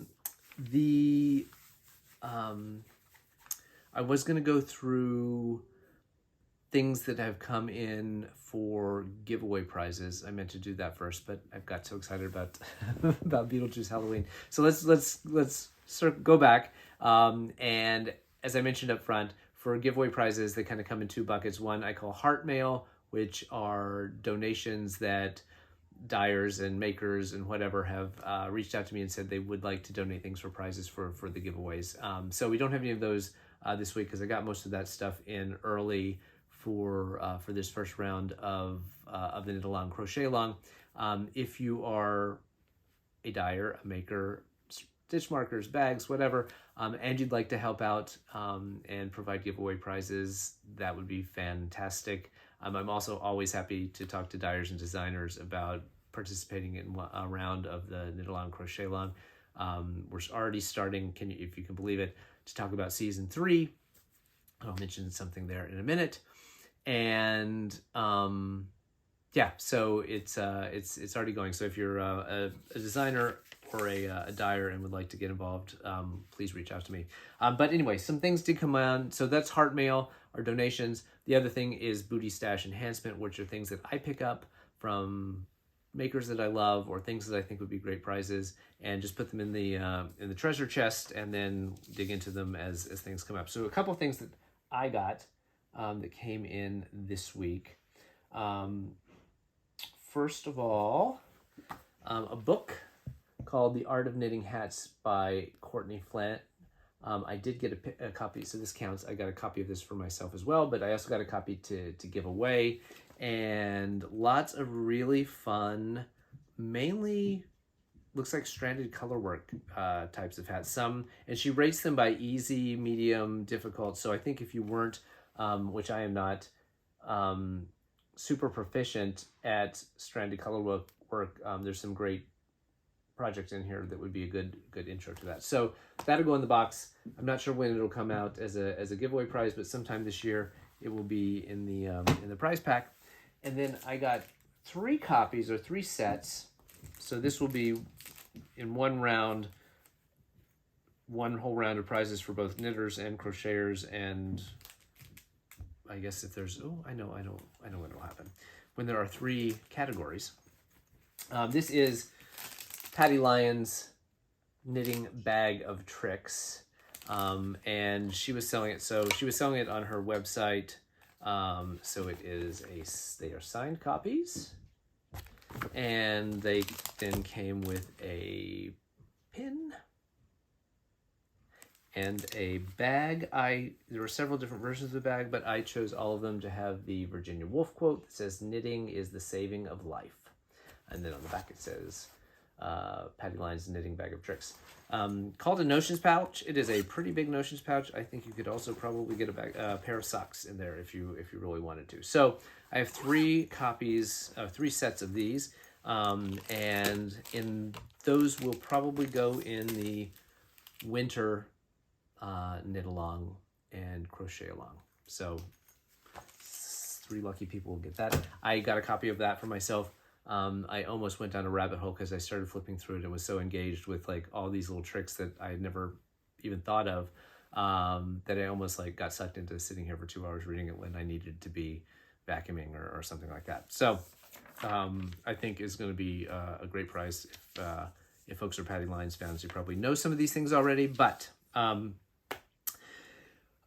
was going to go through things that have come in for giveaway prizes. I meant to do that first, but I got so excited about about Beetlejuice Halloween. So let's sort of go back. And as I mentioned up front, for giveaway prizes, they kind of come in two buckets. One I call Heart Mail, which are donations that dyers and makers and whatever have reached out to me and said they would like to donate things for prizes for the giveaways. So we don't have any of those this week because I got most of that stuff in early for this first round of the Knitalong Crochet Along. If you are a dyer, a maker, stitch markers, bags, whatever, and you'd like to help out and provide giveaway prizes, that would be fantastic. I'm also always happy to talk to dyers and designers about participating in a round of the Knitalong Crochet Along. We're already starting, if you can believe it, to talk about season 3. I'll mention something there in a minute. And yeah, so it's already going. So if you're a designer or a dyer and would like to get involved, please reach out to me. But anyway, some things did come on. So that's Heart Mail, or donations. The other thing is Booty Stash Enhancement, which are things that I pick up from makers that I love or things that I think would be great prizes, and just put them in the treasure chest and then dig into them as things come up. So a couple of things that I got that came in this week. First of all, a book called The Art of Knitting Hats by Courtney Flint. I did get a copy, so this counts. I got a copy of this for myself as well, but I also got a copy to give away. And lots of really fun, mainly looks like stranded colorwork types of hats. And she rates them by easy, medium, difficult. So I think if you weren't, which I am not, super proficient at stranded colorwork, there's some great projects in here that would be a good intro to that. So that'll go in the box. I'm not sure when it'll come out as a giveaway prize, but sometime this year it will be in the prize pack. And then I got 3 copies or 3 sets. So this will be in one whole round of prizes for both knitters and crocheters. And I guess if there's, I know when it'll happen. When there are 3 categories. This is Patty Lyon's knitting bag of tricks. And she was selling it. So she was selling it on her website So they are signed copies, and they then came with a pin and a bag. There were several different versions of the bag, but I chose all of them to have the Virginia Woolf quote that says, "Knitting is the saving of life." And then on the back it says, Patty Lyons Knitting Bag of Tricks. Called a notions pouch. It is a pretty big notions pouch. I think you could also probably get a pair of socks in there if you really wanted to. So I have 3 sets of these, and in those will probably go in the winter knit along and crochet along. So 3 lucky people will get that. I got a copy of that for myself. I almost went down a rabbit hole because I started flipping through it and was so engaged with like all these little tricks that I had never even thought of, that I almost like got sucked into sitting here for 2 hours reading it when I needed to be vacuuming or something like that. So I think is going to be a great price. If folks are Patty Lyons fans, you probably know some of these things already, but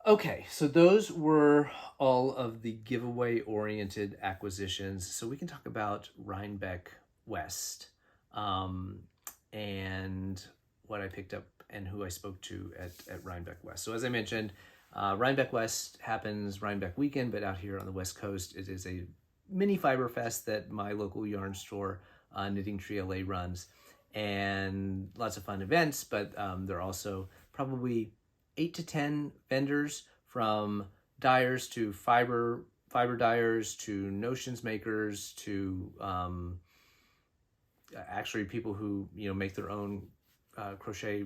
okay, so those were all of the giveaway-oriented acquisitions. So we can talk about Rhinebeck West, and what I picked up and who I spoke to at Rhinebeck West. So as I mentioned, Rhinebeck West happens Rhinebeck weekend, but out here on the West Coast, it is a mini fiber fest that my local yarn store, Knitting Tree LA, runs, and lots of fun events, but there are also probably 8 to 10 vendors, from dyers to fiber dyers to notions makers to actually people who make their own crochet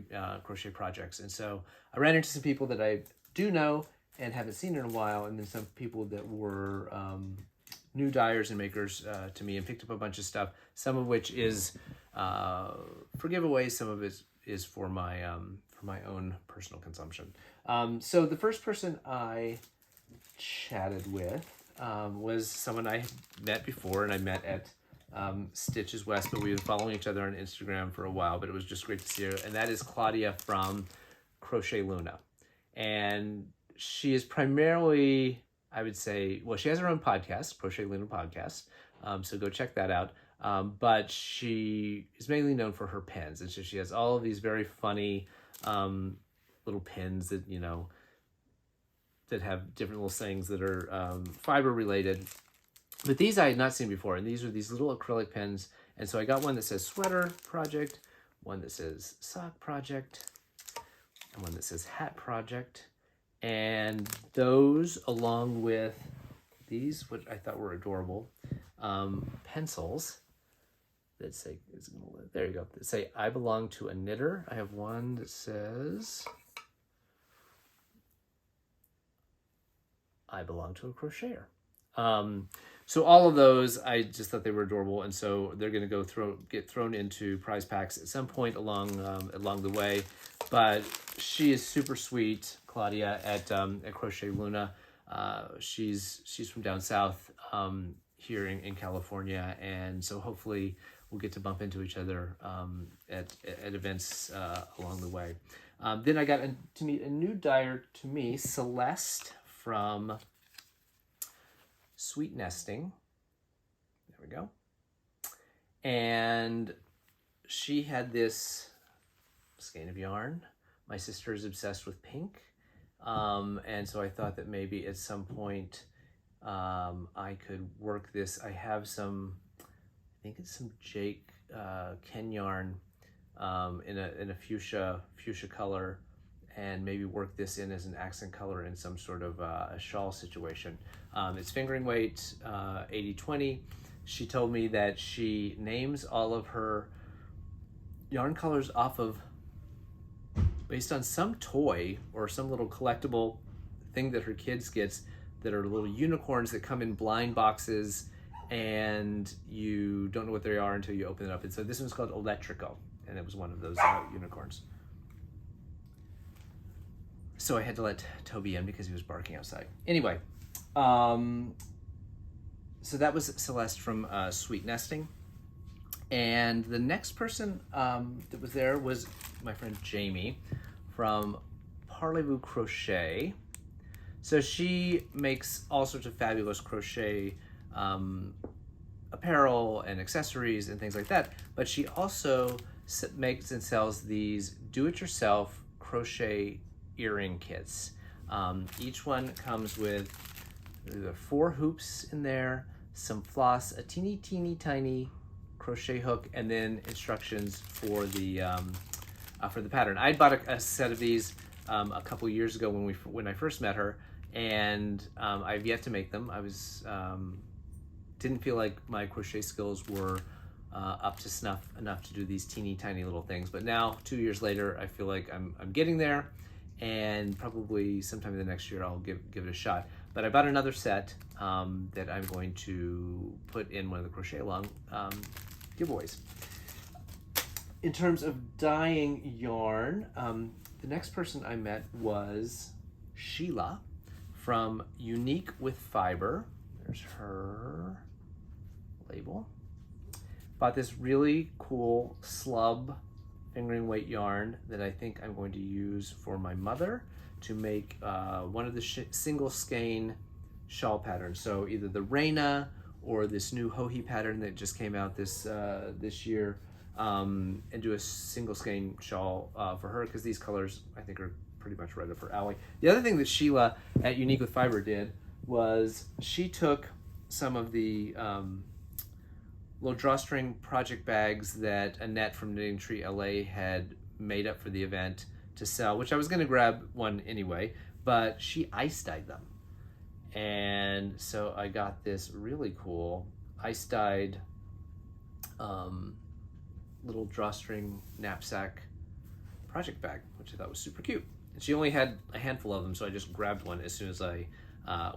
projects. And so I ran into some people that I do know and haven't seen in a while, and then some people that were new dyers and makers to me, and picked up a bunch of stuff, some of which is for giveaways, some of it is for my own personal consumption. So the first person I chatted with was someone I met before, and I met at Stitches West, but we've been following each other on Instagram for a while, but it was just great to see her, and that is Claudia from Crochet Luna. And she is primarily, I would say, well, she has her own podcast, Crochet Luna Podcast, so go check that out. But she is mainly known for her pins, and so she has all of these very funny little pins that that have different little sayings that are fiber related. But these I had not seen before, and these are these little acrylic pins. And so I got one that says Sweater Project, one that says Sock Project, and one that says Hat Project. And those, along with these, which I thought were adorable, pencils that say, there you go, that say, I belong to a knitter. I have one that says, I belong to a crocheter. So all of those, I just thought they were adorable, and so they're going to get thrown into prize packs at some point along the way. But she is super sweet, Claudia at Crochet Luna. She's from down south here in California, and so hopefully we'll get to bump into each other at events along the way. Then I got to meet a new dyer to me, Celeste from Sweet Nesting. There we go. And she had this skein of yarn. My sister is obsessed with pink. And so I thought that maybe at some point I could work this. I have some, I think it's some Jake Ken yarn in a fuchsia color, and maybe work this in as an accent color in some sort of a shawl situation. It's fingering weight, 80-20. She told me that she names all of her yarn colors based on some toy or some little collectible thing that her kids gets, that are little unicorns that come in blind boxes, and you don't know what they are until you open it up. And so this one's called Electrico, and it was one of those unicorns. So I had to let Toby in because he was barking outside. Anyway, so that was Celeste from Sweet Nesting. And the next person that was there was my friend Jamie from Parlez-Vous Crochet. So she makes all sorts of fabulous crochet apparel and accessories and things like that, but she also makes and sells these do-it-yourself crochet earring kits. Each one comes with 4 hoops in there, some floss, a teeny tiny crochet hook, and then instructions for the pattern. I bought a set of these a couple years ago when I first met her, and I've yet to make them. I was didn't feel like my crochet skills were up to snuff enough to do these teeny tiny little things. But now, 2 years later, I feel like I'm getting there, and probably sometime in the next year I'll give it a shot. But I bought another set that I'm going to put in one of the Crochet Along giveaways. In terms of dyeing yarn, the next person I met was Sheila from Unique with Fiber. There's her label. Bought this really cool slub fingering weight yarn that I think I'm going to use for my mother to make one of the single skein shawl patterns. So either the Reina or this new Hohi pattern that just came out this year, and do a single skein shawl for her, because these colors I think are pretty much right up her alley. The other thing that Sheila at Unique with Fiber did was she took some of the little drawstring project bags that Annette from Knitting Tree LA had made up for the event to sell, which I was going to grab one anyway, but she ice dyed them. And so I got this really cool ice dyed little drawstring knapsack project bag, which I thought was super cute. And she only had a handful of them, so I just grabbed one as soon as I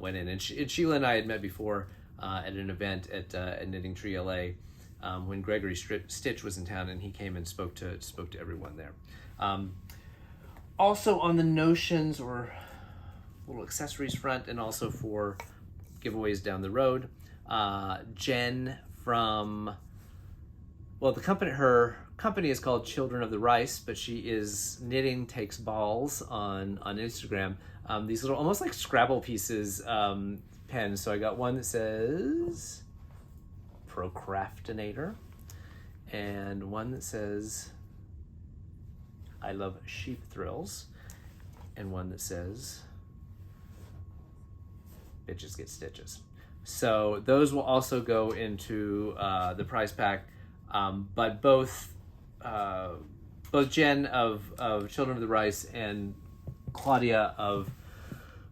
went in. And Sheila and I had met before at an event at Knitting Tree LA when Gregory Stitch was in town, and he came and spoke to everyone there. Also on the notions or little accessories front, and also for giveaways down the road, Jen from, well, her company is called Children of the Rice, but she is Knitting Takes Balls on Instagram. These little, almost like Scrabble pieces, pens. So I got one that says Procrastinator, and one that says I love sheep thrills, and one that says bitches get stitches. So those will also go into the prize pack. But both Jen of Children of the Rice and Claudia of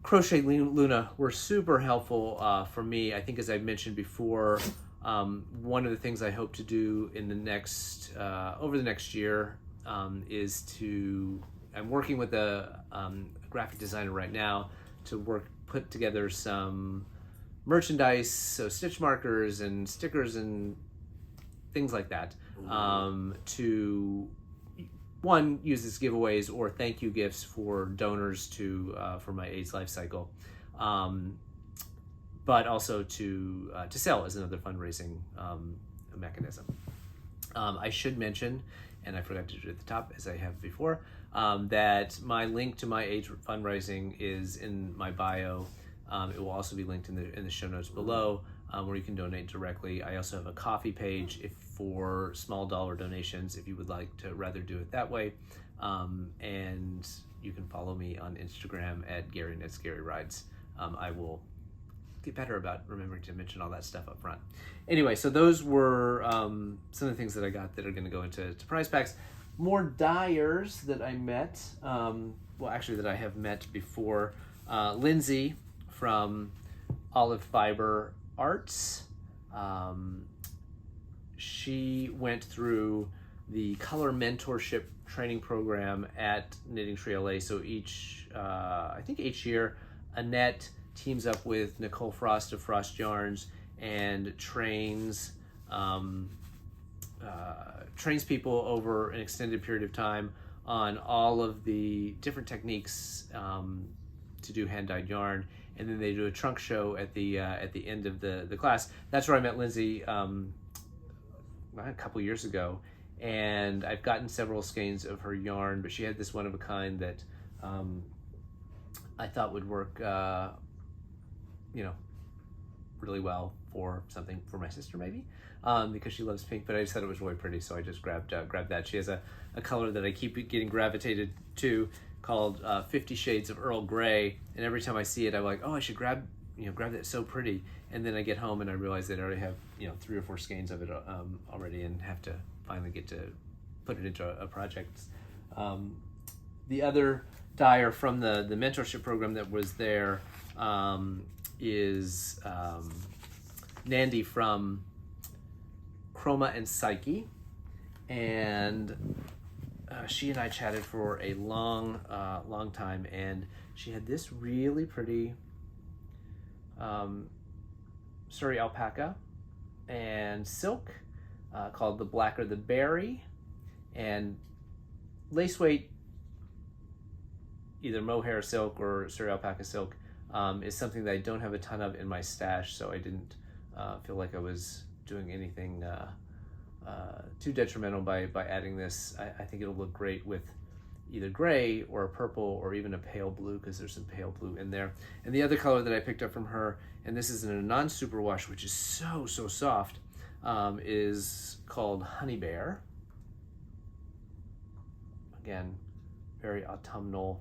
Crochet Luna were super helpful for me. I think, as I mentioned before, one of the things I hope to do in the next over the next year is I'm working with a graphic designer right now to put together some merchandise, so stitch markers and stickers and things like that, to one, use as giveaways or thank you gifts for donors for my AIDS Lifecycle, but also to sell as another fundraising mechanism. I should mention, and I forgot to do it at the top as I have before, that my link to my AIDS fundraising is in my bio. It will also be linked in the show notes below, where you can donate directly. I also have a Ko-fi page for small dollar donations if you would like to rather do it that way. And you can follow me on Instagram at GaryKnitsAndRides. I will get better about remembering to mention all that stuff up front. Anyway, so those were some of the things that I got that are going to go into prize packs. More dyers that I met, that I have met before. Lindsay from Olive Fiber Arts. She went through the color mentorship training program at Knitting Tree LA. So I think each year, Annette teams up with Nicole Frost of Frost Yarns and trains people over an extended period of time on all of the different techniques to do hand-dyed yarn. And then they do a trunk show at the end of the class. That's where I met Lindsay a couple years ago, and I've gotten several skeins of her yarn, but she had this one of a kind that I thought would work, you know, really well for something for my sister maybe, because she loves pink, but I just thought it was really pretty, so I just grabbed that. She has a color that I keep getting gravitated to called 50 Shades of Earl Grey, and every time I see it I'm like, oh, I should grab that, it's so pretty, and then I get home and I realize that I already have 3 or 4 skeins of it already, and have to finally get to put it into a project. The other dyer from the mentorship program that was there is Nandi from Chroma and Psyche, and she and I chatted for a long time, and she had this really pretty Surrey alpaca and silk called the Blacker the Berry, and lace weight, either mohair silk or Surrey alpaca silk, is something that I don't have a ton of in my stash, so I didn't feel like I was doing anything too detrimental by adding this. I think it'll look great with either gray or a purple or even a pale blue, because there's some pale blue in there. And the other color that I picked up from her, and this is in a non-superwash, which is so soft, is called Honey Bear. Again, very autumnal,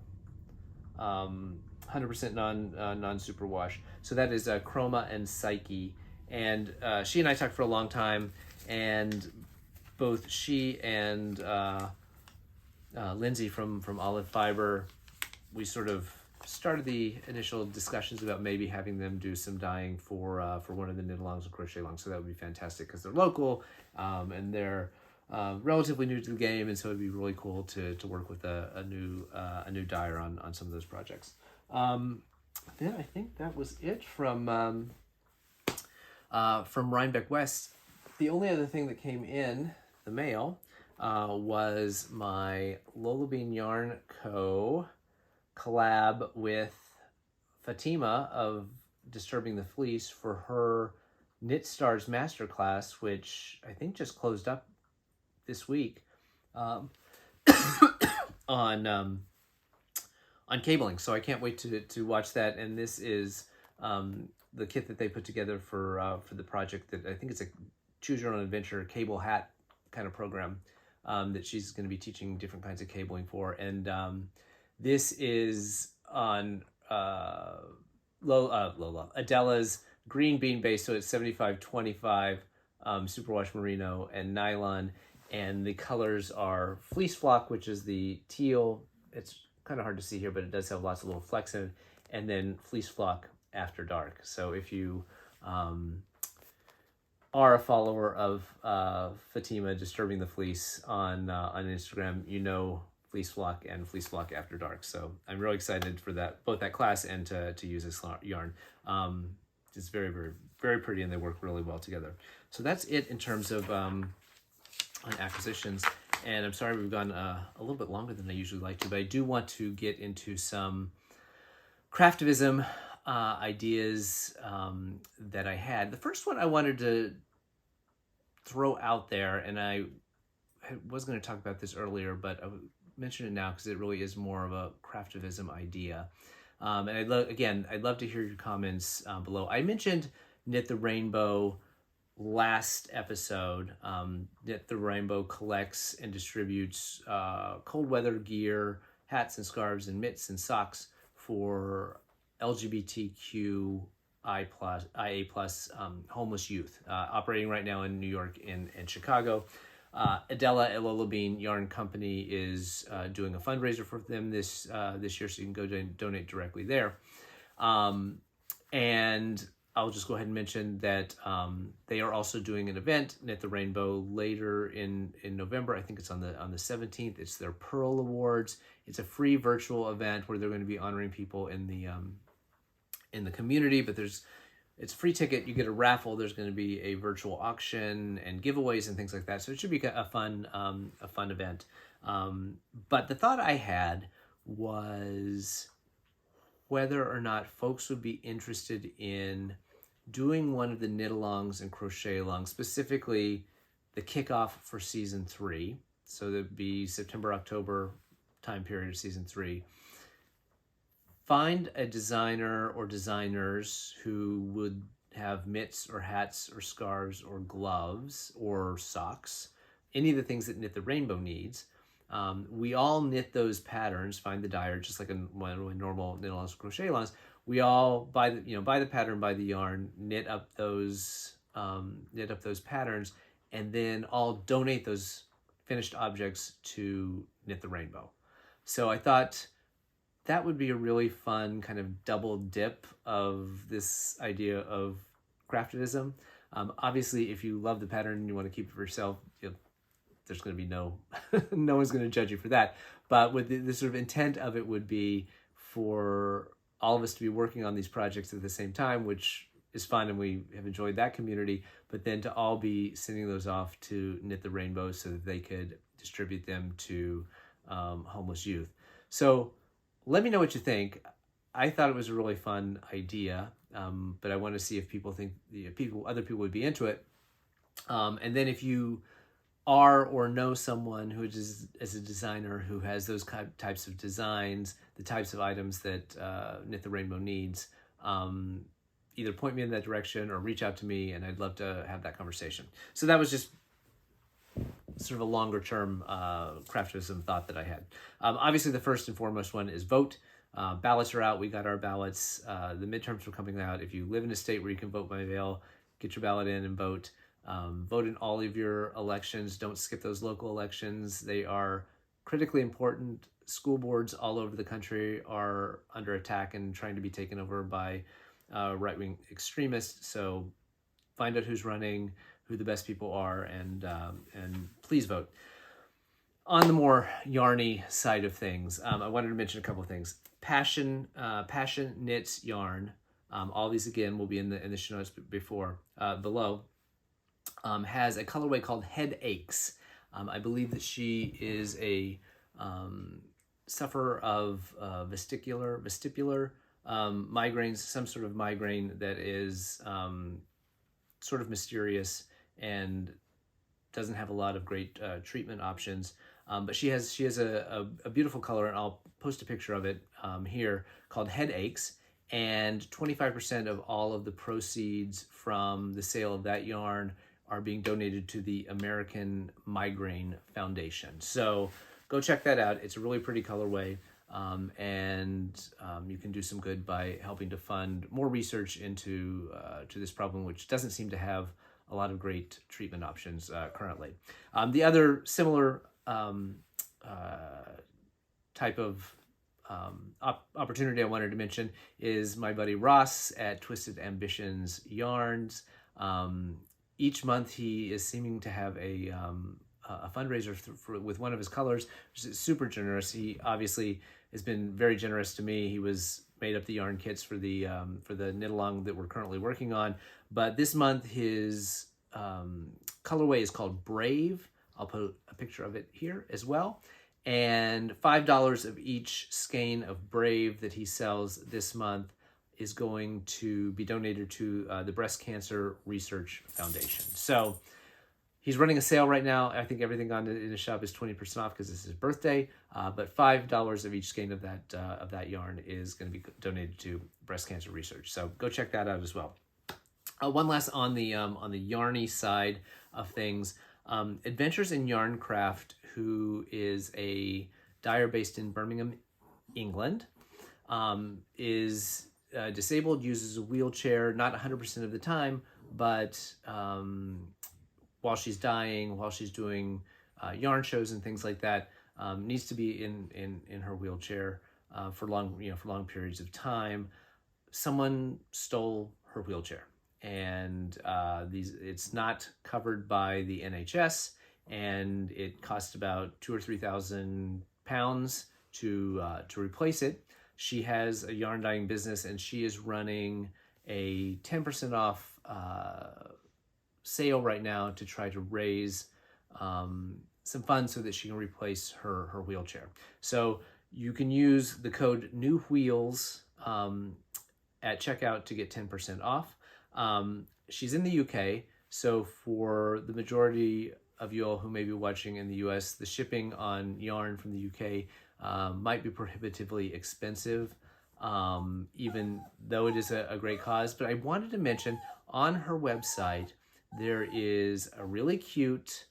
100% non-superwash. So that is Chroma and Psyche, and she and I talked for a long time, and both she and Lindsay from Olive Fiber, we sort of started the initial discussions about maybe having them do some dyeing for one of the Knitalongs and Crochet Longs. So that would be fantastic, because they're local, and they're relatively new to the game, and so it'd be really cool to work with a new dyer on some of those projects. Then I think that was it from Rhinebeck West. The only other thing that came in the mail was my Lola Bean Yarn Co. collab with Fatima of Disturbing the Fleece for her Knit Stars Masterclass, which I think just closed up this week, on cabling. So I can't wait to watch that. And this is the kit that they put together for the project, that I think it's a choose your own adventure cable hat kind of program, that she's going to be teaching different kinds of cabling for. And this is on Adela's green bean base, so it's 75-25 superwash merino and nylon, and the colors are fleece flock, which is the teal. It's kind of hard to see here, but it does have lots of little flecks in it, and then fleece flock after dark. So if you are a follower of Fatima Disturbing the Fleece on Instagram, you know Fleece Flock and Fleece Flock After Dark. So I'm really excited for that, both that class and to use this yarn. It's very, very, very pretty, and they work really well together. So that's it in terms of on acquisitions. And I'm sorry we've gone a little bit longer than I usually like to, but I do want to get into some Craftivism ideas that I had. The first one I wanted to throw out there, and I was going to talk about this earlier, but I would mention it now because it really is more of a Craftivism idea. And I'd love to hear your comments below. I mentioned Knit the Rainbow last episode. Knit the Rainbow collects and distributes cold weather gear, hats and scarves, and mitts and socks for LGBTQIA+ homeless youth, operating right now in New York and Chicago. Adela at Lola Bean Yarn Company is doing a fundraiser for them this year, so you can go donate directly there. And I'll just go ahead and mention that they are also doing an event, Knit the Rainbow, later in November. I think it's on the 17th. It's their Pearl Awards. It's a free virtual event where they're going to be honoring people in the community, but it's a free ticket. You get a raffle. There's going to be a virtual auction and giveaways and things like that. So it should be a fun event. But the thought I had was whether or not folks would be interested in doing one of the Knitalongs and Crochet Longs, specifically the kickoff for season 3. So that'd be September, October time period of season 3. find a designer or designers who would have mitts or hats or scarves or gloves or socks, any of the things that Knit the Rainbow needs. We all knit those patterns, find the dyer, just like in normal Knitalongs crochet longs. We all buy the pattern, buy the yarn, knit up those patterns, and then all donate those finished objects to Knit the Rainbow. So I thought that would be a really fun kind of double dip of this idea of craftivism. Obviously, if you love the pattern and you want to keep it for yourself, there's going to be no one's going to judge you for that. But with the sort of intent of it would be for all of us to be working on these projects at the same time, which is fun, and we have enjoyed that community, but then to all be sending those off to Knit the Rainbow so that they could distribute them to homeless youth. So let me know what you think. I thought it was a really fun idea, but I want to see if people think other people would be into it. And then if you are or know someone who is a designer who has those types of designs, the types of items that Knit the Rainbow needs, either point me in that direction or reach out to me, and I'd love to have that conversation. So that was just sort of a longer term craftivism thought that I had. Obviously, the first and foremost one is vote. Ballots are out. We got our ballots. The midterms are coming out. If you live in a state where you can vote by mail, get your ballot in and vote. Vote in all of your elections. Don't skip those local elections. They are critically important. School boards all over the country are under attack and trying to be taken over by right-wing extremists. So find out who's running, who the best people are, and please vote. On the more yarny side of things, I wanted to mention a couple of things. Passion Knits yarn. All these again will be in the show notes below. Has a colorway called Headaches. I believe that she is a sufferer of vestibular migraines, some sort of migraine that is sort of mysterious and doesn't have a lot of great treatment options. But she has a beautiful color, and I'll post a picture of it here, called Headaches. And 25% of all of the proceeds from the sale of that yarn are being donated to the American Migraine Foundation. So go check that out. It's a really pretty colorway, and you can do some good by helping to fund more research into to this problem, which doesn't seem to have a lot of great treatment options currently. The other similar type of opportunity I wanted to mention is my buddy Ross at Twisted Ambitions Yarns. Each month he is seeming to have a fundraiser with one of his colors, which is super generous. He obviously has been very generous to me. He made up the yarn kits for the Knitalong that we're currently working on. But this month his colorway is called Brave. I'll put a picture of it here as well. And $5 of each skein of Brave that he sells this month is going to be donated to the Breast Cancer Research Foundation. So he's running a sale right now. I think everything in the shop is 20% off because it's his birthday. But $5 of each skein of that yarn is going to be donated to breast cancer research. So go check that out as well. One last on the yarny side of things. Adventures in Yarn Craft, who is a dyer based in Birmingham, England, is disabled, uses a wheelchair, not 100% of the time, but while she's dyeing, while she's doing yarn shows and things like that, needs to be in her wheelchair for long periods of time. Someone stole her wheelchair, and it's not covered by the NHS, and it costs about £2,000 or £3,000 to replace it. She has a yarn dyeing business, and she is running a 10% off sale right now to try to raise some funds so that she can replace her wheelchair. So you can use the code NEWWHEELS at checkout to get 10% off. She's in the UK, so for the majority of you all who may be watching in the US, the shipping on yarn from the UK might be prohibitively expensive. even though it is a great cause. But I wanted to mention on her website, there is a really cute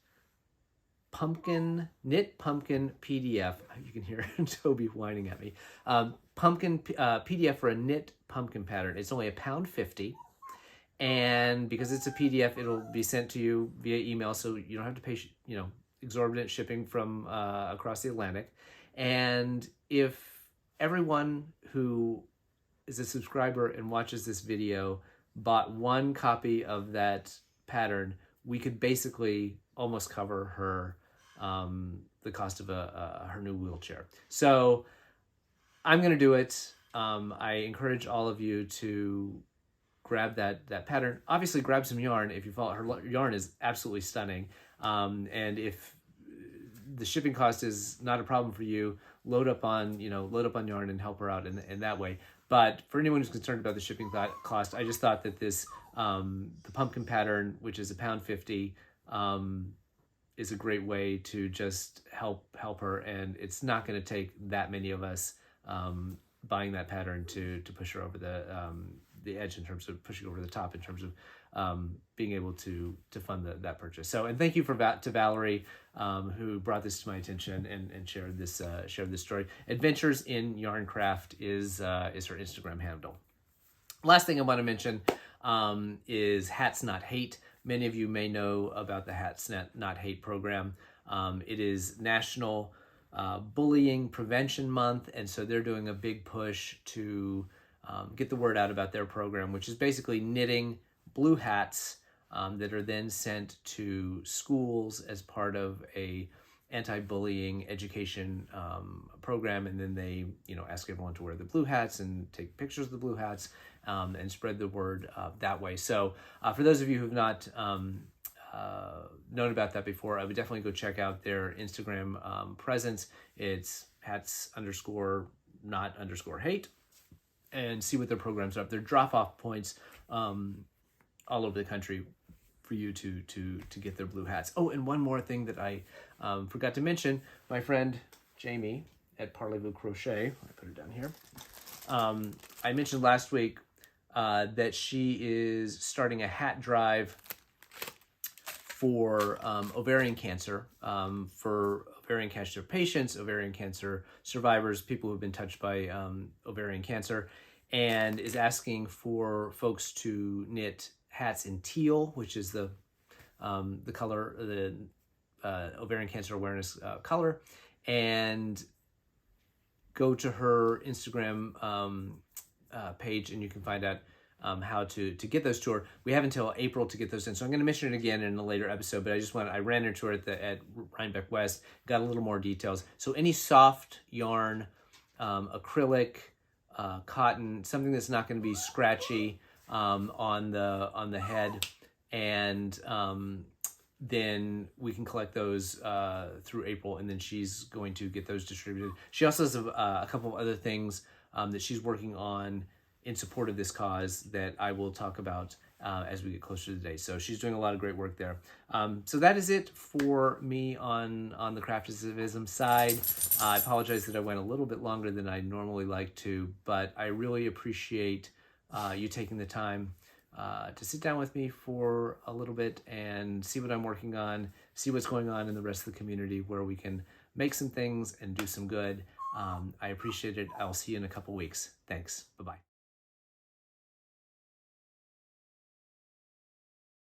knit pumpkin PDF. You can hear Toby whining at me. Pumpkin PDF for a knit pumpkin pattern. It's only £1.50. And because it's a PDF, it'll be sent to you via email, so you don't have to pay, exorbitant shipping from across the Atlantic. And if everyone who is a subscriber and watches this video bought one copy of that pattern, we could basically almost cover her the cost of her new wheelchair. So I'm going to do it. I encourage all of you to grab that pattern. Obviously, grab some yarn if you follow. Her yarn is absolutely stunning. And if the shipping cost is not a problem for you, load up on yarn and help her out in that way. But for anyone who's concerned about the shipping cost, I just thought that this the pumpkin pattern, which is £1.50, is a great way to just help her, and it's not going to take that many of us buying that pattern to push her over the edge in terms of pushing over the top in terms of being able to fund that purchase. So, and thank you to Valerie who brought this to my attention and shared this story. Adventures in Yarncraft is her Instagram handle. Last thing I want to mention is Hats Not Hate. Many of you may know about the Hats Not Hate program. It is National Bullying Prevention Month, and so they're doing a big push to get the word out about their program, which is basically knitting blue hats that are then sent to schools as part of a anti-bullying education program, and then they ask everyone to wear the blue hats and take pictures of the blue hats and spread the word that way. So for those of you who have not known about that before, I would definitely go check out their Instagram presence. It's hats_not_hate, and see what their programs are. Their drop-off points all over the country for you to get their blue hats. Oh, and one more thing that I forgot to mention, my friend Jamie at Parlez-Vous Crochet, I put it down here. I mentioned last week that she is starting a hat drive for ovarian cancer, for ovarian cancer patients, ovarian cancer survivors, people who've been touched by ovarian cancer, and is asking for folks to knit hats in teal, which is the color, the ovarian cancer awareness color, and go to her Instagram page and you can find out how to get those to her. We have until April to get those in, so I'm going to mention it again in a later episode, but I ran into her at Rhinebeck West, got a little more details. So any soft yarn, acrylic, cotton, something that's not going to be scratchy on the head, and then we can collect those through April, and then she's going to get those distributed. She also has a couple of other things that she's working on in support of this cause that I will talk about as we get closer to the day. So she's doing a lot of great work there. So that is it for me on the Craftivism side. I apologize that I went a little bit longer than I normally like to, but I really appreciate you taking the time to sit down with me for a little bit and see what I'm working on, see what's going on in the rest of the community where we can make some things and do some good. I appreciate it. I'll see you in a couple weeks. Thanks. Bye-bye.